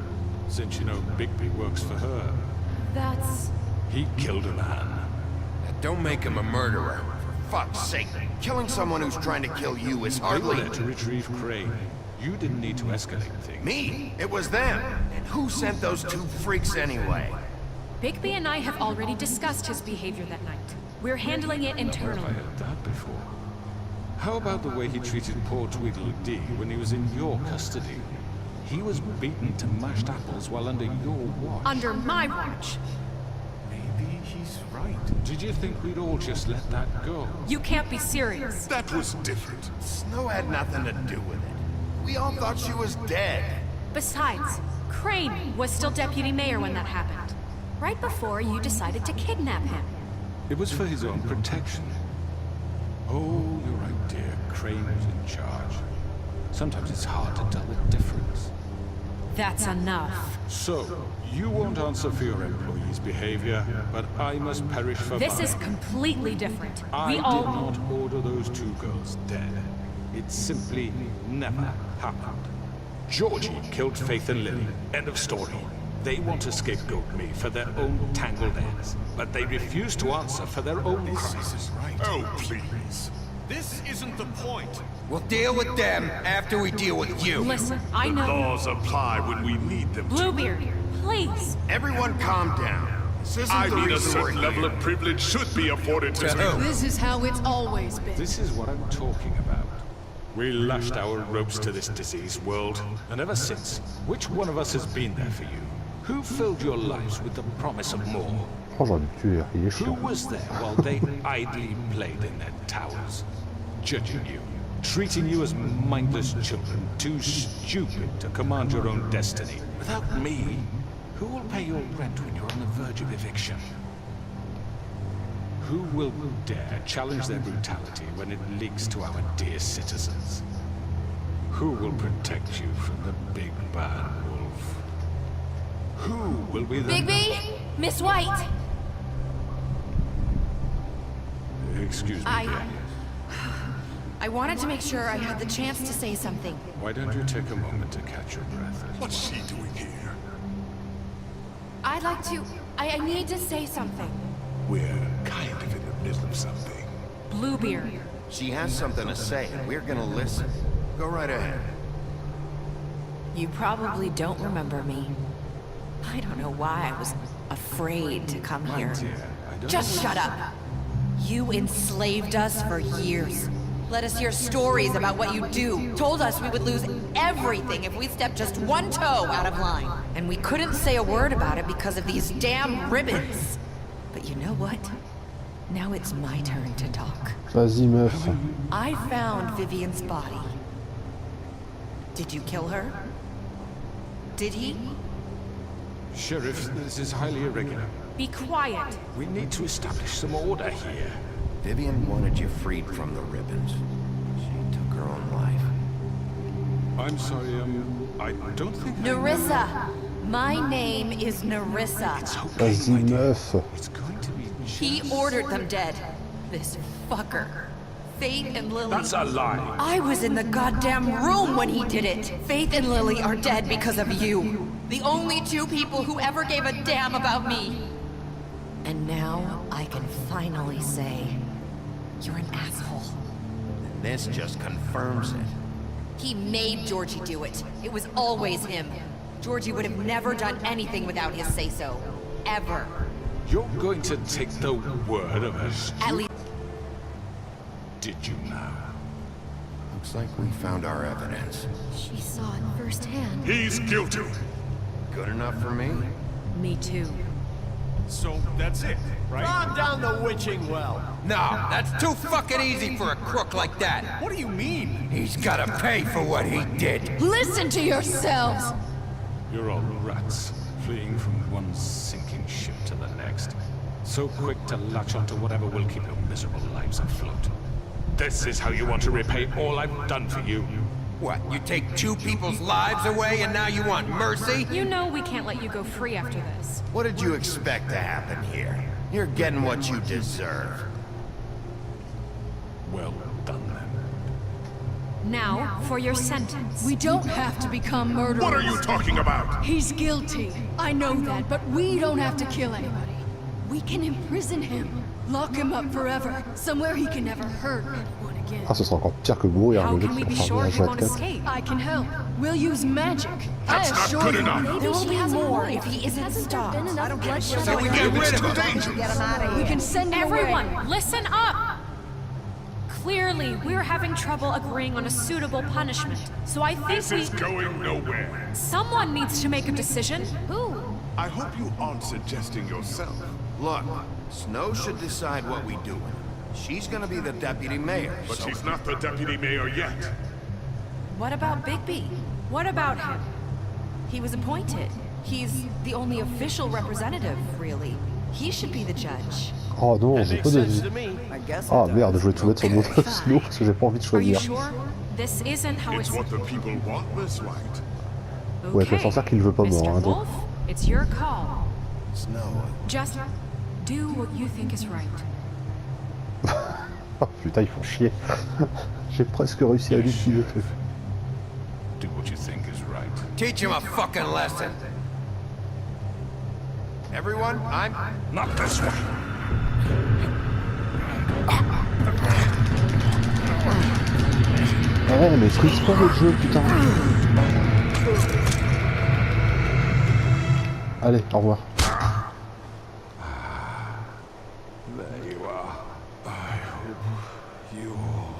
Since you know Bigby works for her. That's... He killed a man. Now, don't make him a murderer. For fuck's sake. Killing someone who's trying to kill you is They were hardly... there to retrieve Crane. You didn't need to escalate things. Me? It was them. And who sent those two freaks anyway? Bigby and I have already discussed his behavior that night. We're handling it Where have I internally. heard that before? How about the way he treated poor Tweedledee when he was in your custody? He was beaten to mashed apples while under your watch. Under my watch. Maybe he's right. Did you think we'd all just let that go? You can't be serious. That was different. Snow had nothing to do with it. We all thought she was dead. Besides, Crane was still deputy mayor when that happened. Right before you decided to kidnap him. It was for his own protection. Oh, you're right, dear. Crane was in charge. Sometimes it's hard to tell the difference. That's enough. So, you won't answer for your employees' behavior, but I must perish for This mine. is completely different. I We all... did not order those two girls dead. It simply never happened. Georgie killed Faith and Lily. End of story. They want to scapegoat me for their own tangled ends, but they refuse to answer for their own crimes. Right. Oh, please. This isn't the point. We'll deal with them after we deal with you. Listen, I The know... laws apply when we need them to. Bluebeard, please. Everyone calm down. This isn't I the mean, a reason we're certain level here. of privilege should be afforded to me. This is how it's always been. This is what I'm talking about. We lashed our ropes to this diseased world, and ever since, which one of us has been there for you? Who filled your lives with the promise of more? Oh, j'aurais dû tuer, il est Who chiant. was there while they idly played in their towers? Judging you, treating you as mindless children, too stupid to command your own destiny. Without me, who will pay your rent when you're on the verge of eviction? Who will dare challenge their brutality when it leaks to our dear citizens? Who will protect you from the big bad wolf? Who will be the... Bigby! Miss White! Excuse me, dear. I wanted to make sure I had the chance to say something. Why don't you take a moment to catch your breath? What's she doing here? I'd like to... I need to say something. We're kind of in the middle of something. Bluebeard. She has something to say, and we're gonna listen. Go right ahead. You probably don't remember me. I don't know why I was afraid to come here. Dear, I don't Just shut up. You enslaved us for years. Let us hear stories about what you do. Told us we would lose everything if we stepped just one toe out of line. And we couldn't say a word about it because of these damn ribbons. But you know what? Now it's my turn to talk. Vas-y, meuf. I found Vivian's body. Did you kill her? Did he? Sheriff, this is highly irregular. Be quiet. We need to establish some order here. Vivian wanted you freed from the ribbons. She took her own life. I'm sorry, I don't think Nerissa! My name is Nerissa. Vas-y, meuf. It's going to be He ordered them dead. This fucker. Faith and Lily. That's a lie. I was in the goddamn room when he did it. Faith and Lily are dead because of you. The only two people who ever gave a damn about me. And now I can finally say, you're an asshole. And this just confirms it. He made Georgie do it. It was always him. Georgie would have never done anything without his say-so. Ever. You're going to take the word of a... At least... Did you now? Looks like we found our evidence. She saw it firsthand. He's guilty. Good enough for me? Me too. So that's it, right? Calm down the witching well. No, that's too fucking easy for a crook like that. What do you mean? He's gotta pay for what he did. Listen to yourselves! You're all rats, fleeing from one sinking ship to the next. So quick to latch onto whatever will keep your miserable lives afloat. This is how you want to repay all I've done for you. What, you take two people's lives away and now you want mercy? You know we can't let you go free after this. What did you expect to happen here? You're getting what you deserve. Well done, then. Now, for your sentence. We don't have to become murderers. What are you talking about? He's guilty. I know that, but we don't have to kill anybody. We can imprison him. Lock him up forever. Somewhere he can never hurt anyone again. Ah, ce sera encore pire que mourir, How le can mec we be pour sure faire he la won't tête. escape? I can help. We'll use magic. That's I not assure good you. enough. There will be more if he isn't Hasn't there stopped. been enough bloodshed? So we get rid of him. Get him out of We here. can send him Everyone, away. listen up! Clearly, we're having trouble agreeing on a suitable punishment. So I think This is going nowhere. someone needs to make a decision. Who? I hope you aren't suggesting yourself. Look, Snow should decide what we do with her. She's gonna be the deputy mayor, But so... she's not the deputy mayor yet. What about Bigby? What about him? He was appointed. He's the only official representative, really. He should be the judge. Oh non, j'ai pas de vie. I guess Ah it does. merde, je vais tout mettre sur le mode snow parce que j'ai pas envie de Are you choisir. sure? This isn't how It's it's... what the people want, Miss White. Ouais, je pense qu'il veut pas moi. Mr. Hein, donc. Wolf, it's your call. Snow... Just do what you think is right. Oh putain, ils font chier. J'ai presque réussi à l'utiliser. Do what you think is right. Teach him a fucking lesson. Everyone, I'm... Not this way! Ouais, mais freeze pas le jeu, putain. Allez, au revoir. There you are. I hope you all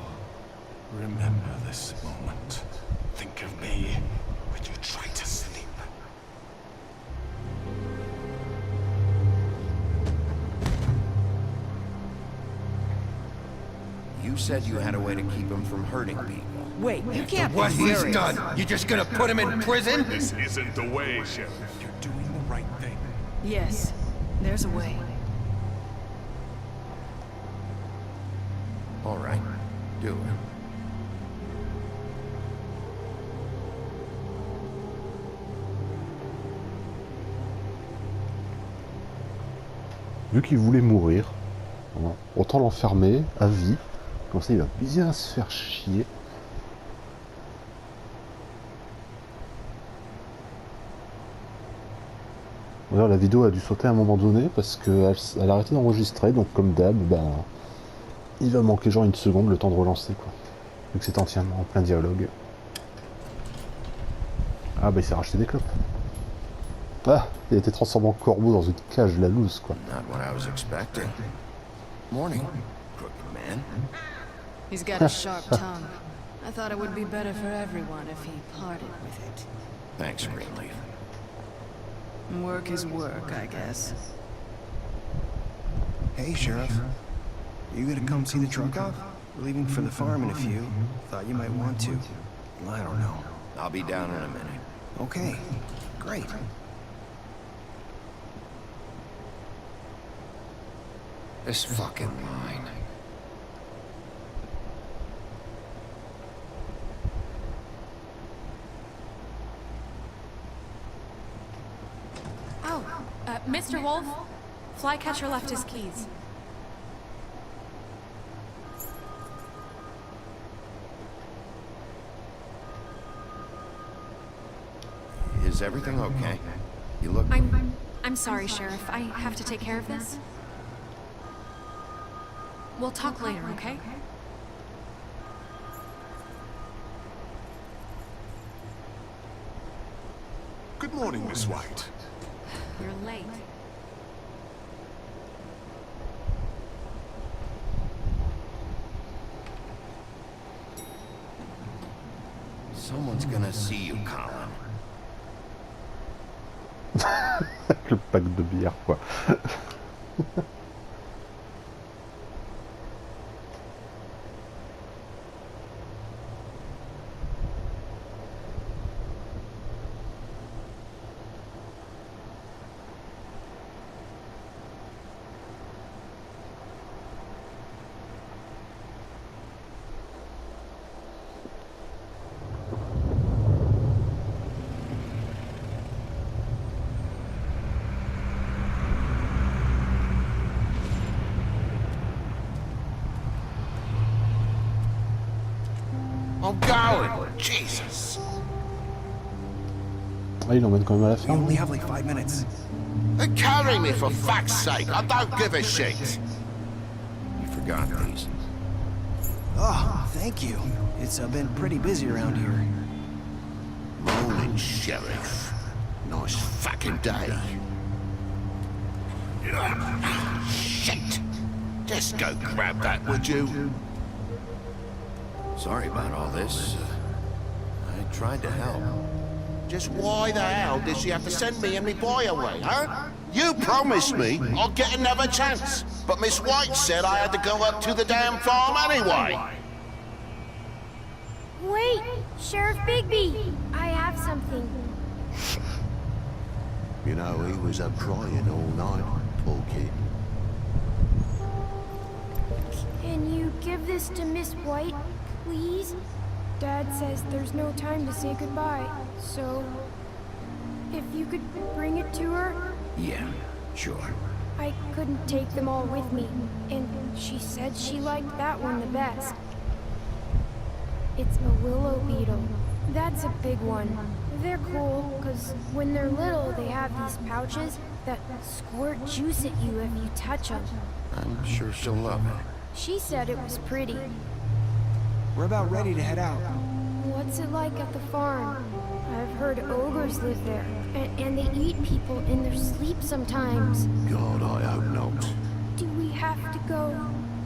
remember this moment. Think of me when you try to sleep. You said you had a way to keep him from hurting people. Wait, you can't What be he's serious. done, you just gonna put him in prison? This isn't the way, Sheriff. You're doing the right thing. Yes, there's a way. All right, do it. Vu qu'il voulait mourir, hein, autant l'enfermer à vie. Comme ça, il va bien se faire chier. D'ailleurs, la vidéo a dû sauter à un moment donné parce qu'elle a arrêté d'enregistrer. Donc, comme d'hab, ben, il va manquer genre une seconde le temps de relancer, quoi. Vu que c'est entièrement en plein dialogue. Ah, bah, il s'est racheté des clopes. Ah, il a été transformé en corbeau dans une cage, la loose, quoi. Not what I was expecting. Morning, crooked man. He's got a sharp tongue. I thought it would be better for everyone if he parted with it. Thanks, Greenleaf. Work is work, I guess. Hey, Sheriff. You gonna come see the truck off? We're leaving for the farm in a few. Thought you might want to. I don't know. I'll be down in a minute. Okay, great. This fucking line. Oh, Mr. Wolf, Flycatcher left his keys. Is everything okay? You look... I'm sorry, Sheriff. I have to take care of this. We'll talk later, okay? Good morning, Miss White. You're late. Someone's gonna see you, Colin. Le pack de bière, quoi. I'm going. Jesus. Ah, il l'emmène quand même à la We ferme. only have like 5 minutes. They carry me for fuck's sake. I don't give a shit. You forgot these. Oh, thank you. It's been pretty busy around here. Morning, Sheriff. Nice fucking day. Shit. Just go grab that, would you? Sorry about all this. I tried to help. Just why the hell did she have to send me and me boy away, huh? You promised me I'd get another chance, but Miss White said I had to go up to the damn farm anyway. Wait, Sheriff Bigby, I have something. You know, he was up crying all night, poor kid. Can you give this to Miss White, please? Dad says there's no time to say goodbye, so if you could bring it to her? Yeah, sure. I couldn't take them all with me, and she said she liked that one the best. It's a willow beetle. That's a big one. They're cool, because when they're little, they have these pouches that squirt juice at you if you touch them. I'm sure she'll love it. She said it was pretty. We're about ready to head out. What's it like at the farm? I've heard ogres live there, and they eat people in their sleep sometimes. God, I hope not. Do we have to go?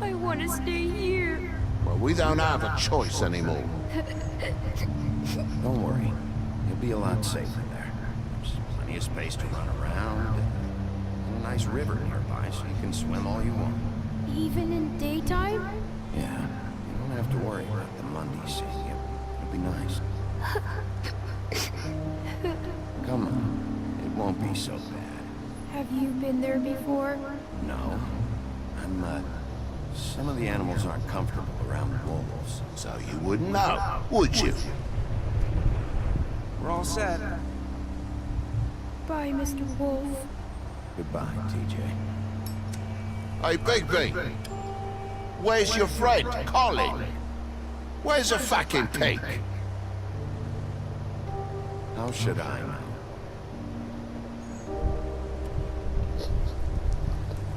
I want to stay here. Well, we don't have a choice anymore. Don't worry. You'll be a lot safer there. There's plenty of space to run around, and a nice river nearby, so you can swim all you want. Even in daytime? Yeah, you don't have to worry about the Monday seeing you. It'll be nice. Come on. It won't be so bad. Have you been there before? No. Some of the animals aren't comfortable around wolves, so you wouldn't know, would you? We're all set. Bye, Mr. Wolf. Goodbye, TJ. Hey, Bigby! Where's your friend, Colin? Where's the fucking pig? How should I know?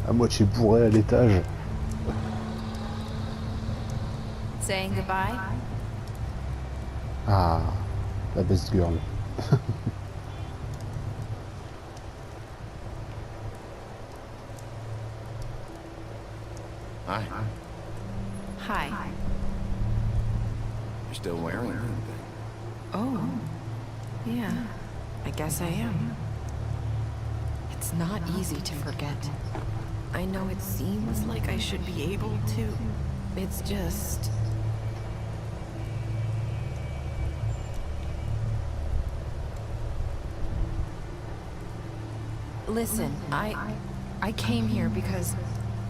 À moitié bourré à l'étage. Saying goodbye? Ah, la best girl. Hi. Hi. You're still wearing that thing. Oh. Yeah. I guess I am. It's not easy to forget. I know it seems like I should be able to. It's just... Listen, I came here because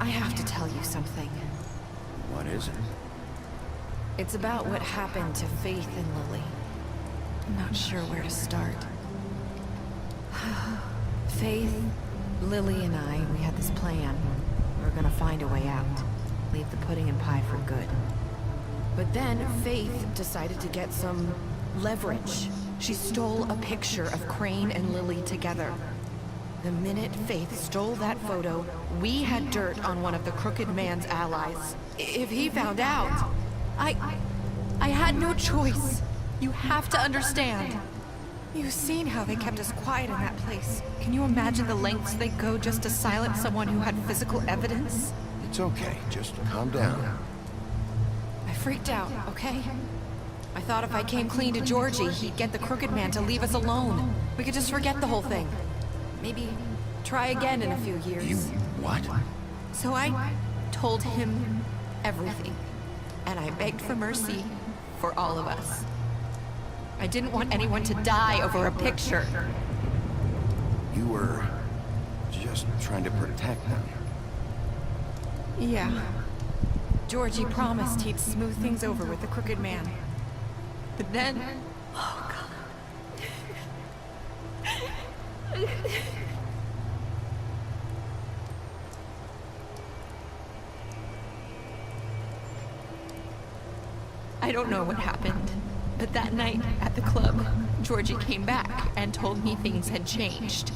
I have to tell you something. What is it? It's about what happened to Faith and Lily. I'm not sure where to start. Faith, Lily, and I, we had this plan. We were gonna find a way out. Leave the pudding and pie for good. But then Faith decided to get some leverage. She stole a picture of Crane and Lily together. The minute Faith stole that photo, we had dirt on one of the Crooked Man's allies. If he found out, I had no choice. You have to understand. You've seen how they kept us quiet in that place. Can you imagine the lengths they go just to silence someone who had physical evidence? It's okay. Just calm down. I freaked out, okay? I thought if I came clean to Georgie, he'd get the Crooked Man to leave us alone. We could just forget the whole thing. Maybe try again in a few years. You what? So I told him everything, and I begged for mercy for all of us. I didn't want anyone to die over a picture. You were just trying to protect them. Yeah. Georgie promised he'd smooth things over with the Crooked Man. But then... Oh, God. I don't know what happened, but that night at the club, Georgie came back and told me things had changed.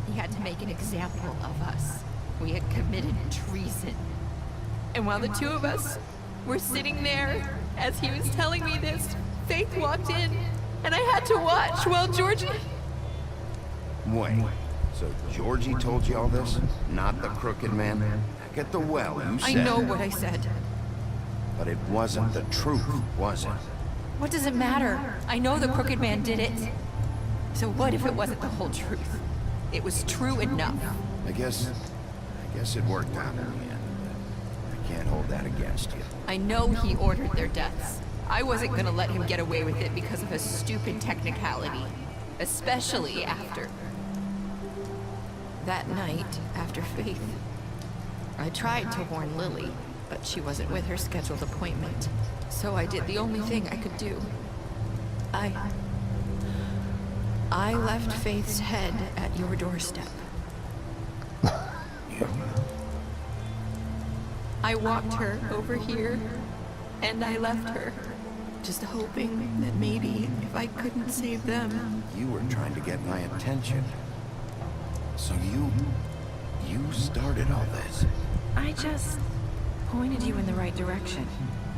He had to make an example of us. We had committed treason. And while the two of us were sitting there, as he was telling me this, Faith walked in, and I had to watch while Georgie... Wait, so Georgie told you all this? Not the Crooked Man? Back at the well, you said... I know what I said. But it wasn't the truth, was it? What does it matter? I know the Crooked Man did it. So what if it wasn't the whole truth? It was true enough. I guess it worked out in the end. I can't hold that against you. I know he ordered their deaths. I wasn't gonna let him get away with it because of a stupid technicality. Especially after... that night, after Faith. I tried to warn Lily, but she wasn't with her scheduled appointment. So I did the only thing I could do. I left Faith's head at your doorstep. I walked her over here, and I left her, just hoping that maybe if I couldn't save them... You were trying to get my attention. So you started all this. I just pointed you in the right direction.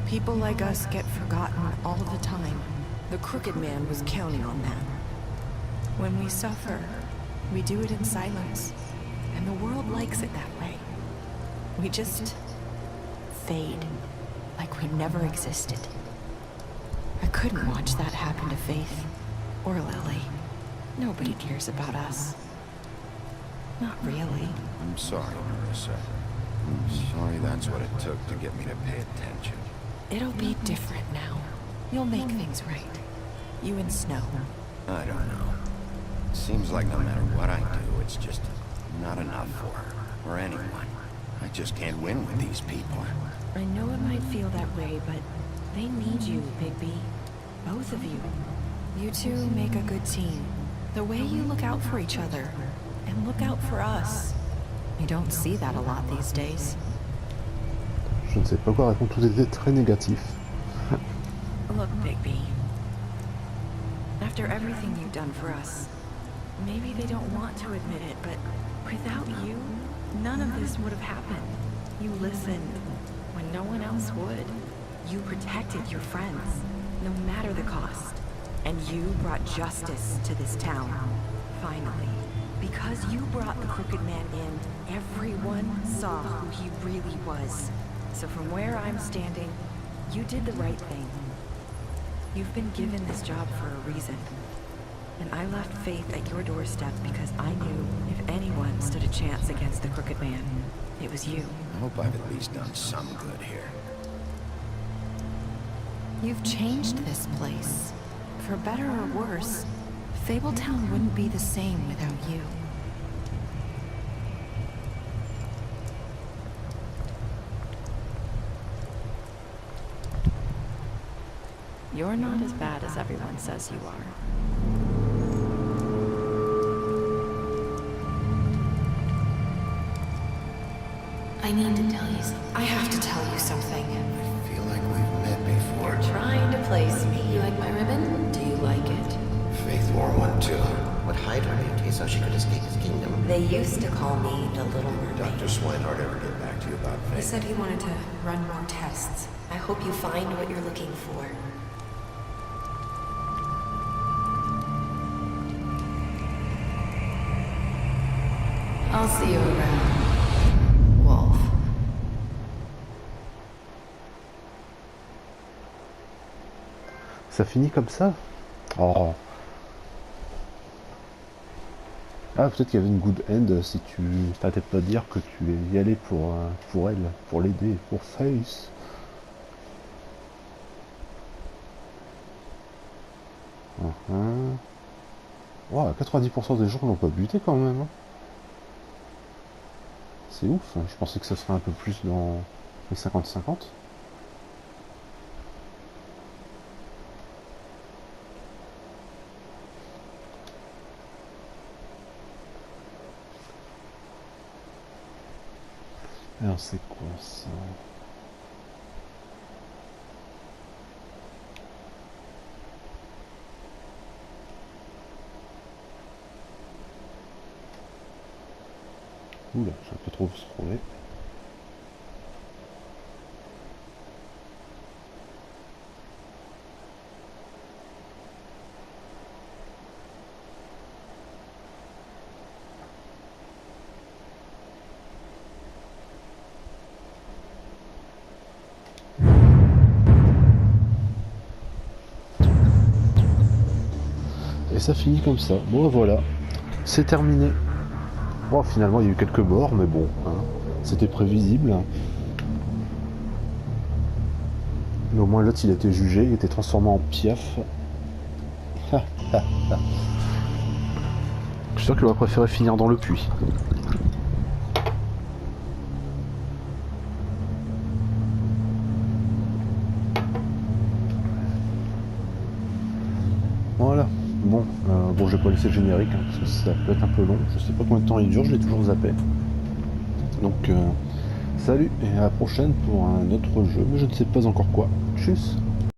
People like us get forgotten all the time. The Crooked Man was counting on that. When we suffer, we do it in silence, and the world likes it that way. We just fade, like we never existed. I couldn't watch that happen to Faith, or Lily. Nobody cares about us. Not really. I'm sorry, Marissa. I'm sorry that's what it took to get me to pay attention. It'll be different now. You'll make things right. You and Snow. I don't know. It seems like no matter what I do, it's just not enough for her, or anyone. I just can't win with these people. I know it might feel that way, but they need you, Bigby. Both of you. You two make a good team. The way you look out for each other, and look out for us. You don't see that a lot these days. Je ne sais pas quoi répondre, tous étaient très négatifs. Look, Bigby. After everything you've done for us, maybe they don't want to admit it, but without you, none of this would have happened. You listened when no one else would. You protected your friends, no matter the cost. And you brought justice to this town, finally. Because you brought the Crooked Man in, everyone saw who he really was. So from where I'm standing, you did the right thing. You've been given this job for a reason. And I left Faith at your doorstep because I knew if anyone stood a chance against the Crooked Man, it was you. I hope I've at least done some good here. You've changed this place. For better or worse, Fabletown wouldn't be the same without you. You're not as bad as everyone says you are. I need to tell you something. I have to tell you something. I feel like we've met before. You're trying to place me. You like my ribbon? Do you like it? Faith wore one too. Would hide her beauty so she could escape his kingdom. They used to call me the Little Mermaid. Dr. Swinehart ever get back to you about Faith? He said he wanted to run more tests. I hope you find what you're looking for. I'll see you around, Wolf. Ça finit comme ça? Oh. Ah, peut-être qu'il y avait une good end si tu t'arrêtais pas de dire que tu es y allé pour elle, pour l'aider, pour Face. Wow, 90% des gens l'ont pas buté quand même. Hein. C'est ouf, hein. Je pensais que ça serait un peu plus dans les 50-50. Alors c'est quoi ça? Oula, j'ai un peu trop scrollé. Et ça finit comme ça. Bon voilà, c'est terminé. Bon, finalement il y a eu quelques morts, mais bon, hein, c'était prévisible. Mais au moins l'autre il a été jugé, il était transformé en piaf. Je suis sûr qu'il aurait préféré finir dans le puits. Voilà. Bon, je vais pas laisser le générique hein, parce que ça peut être un peu long. Je sais pas combien de temps il dure, je l'ai toujours zappé. Donc, salut et à la prochaine pour un autre jeu, mais je ne sais pas encore quoi. Tchuss.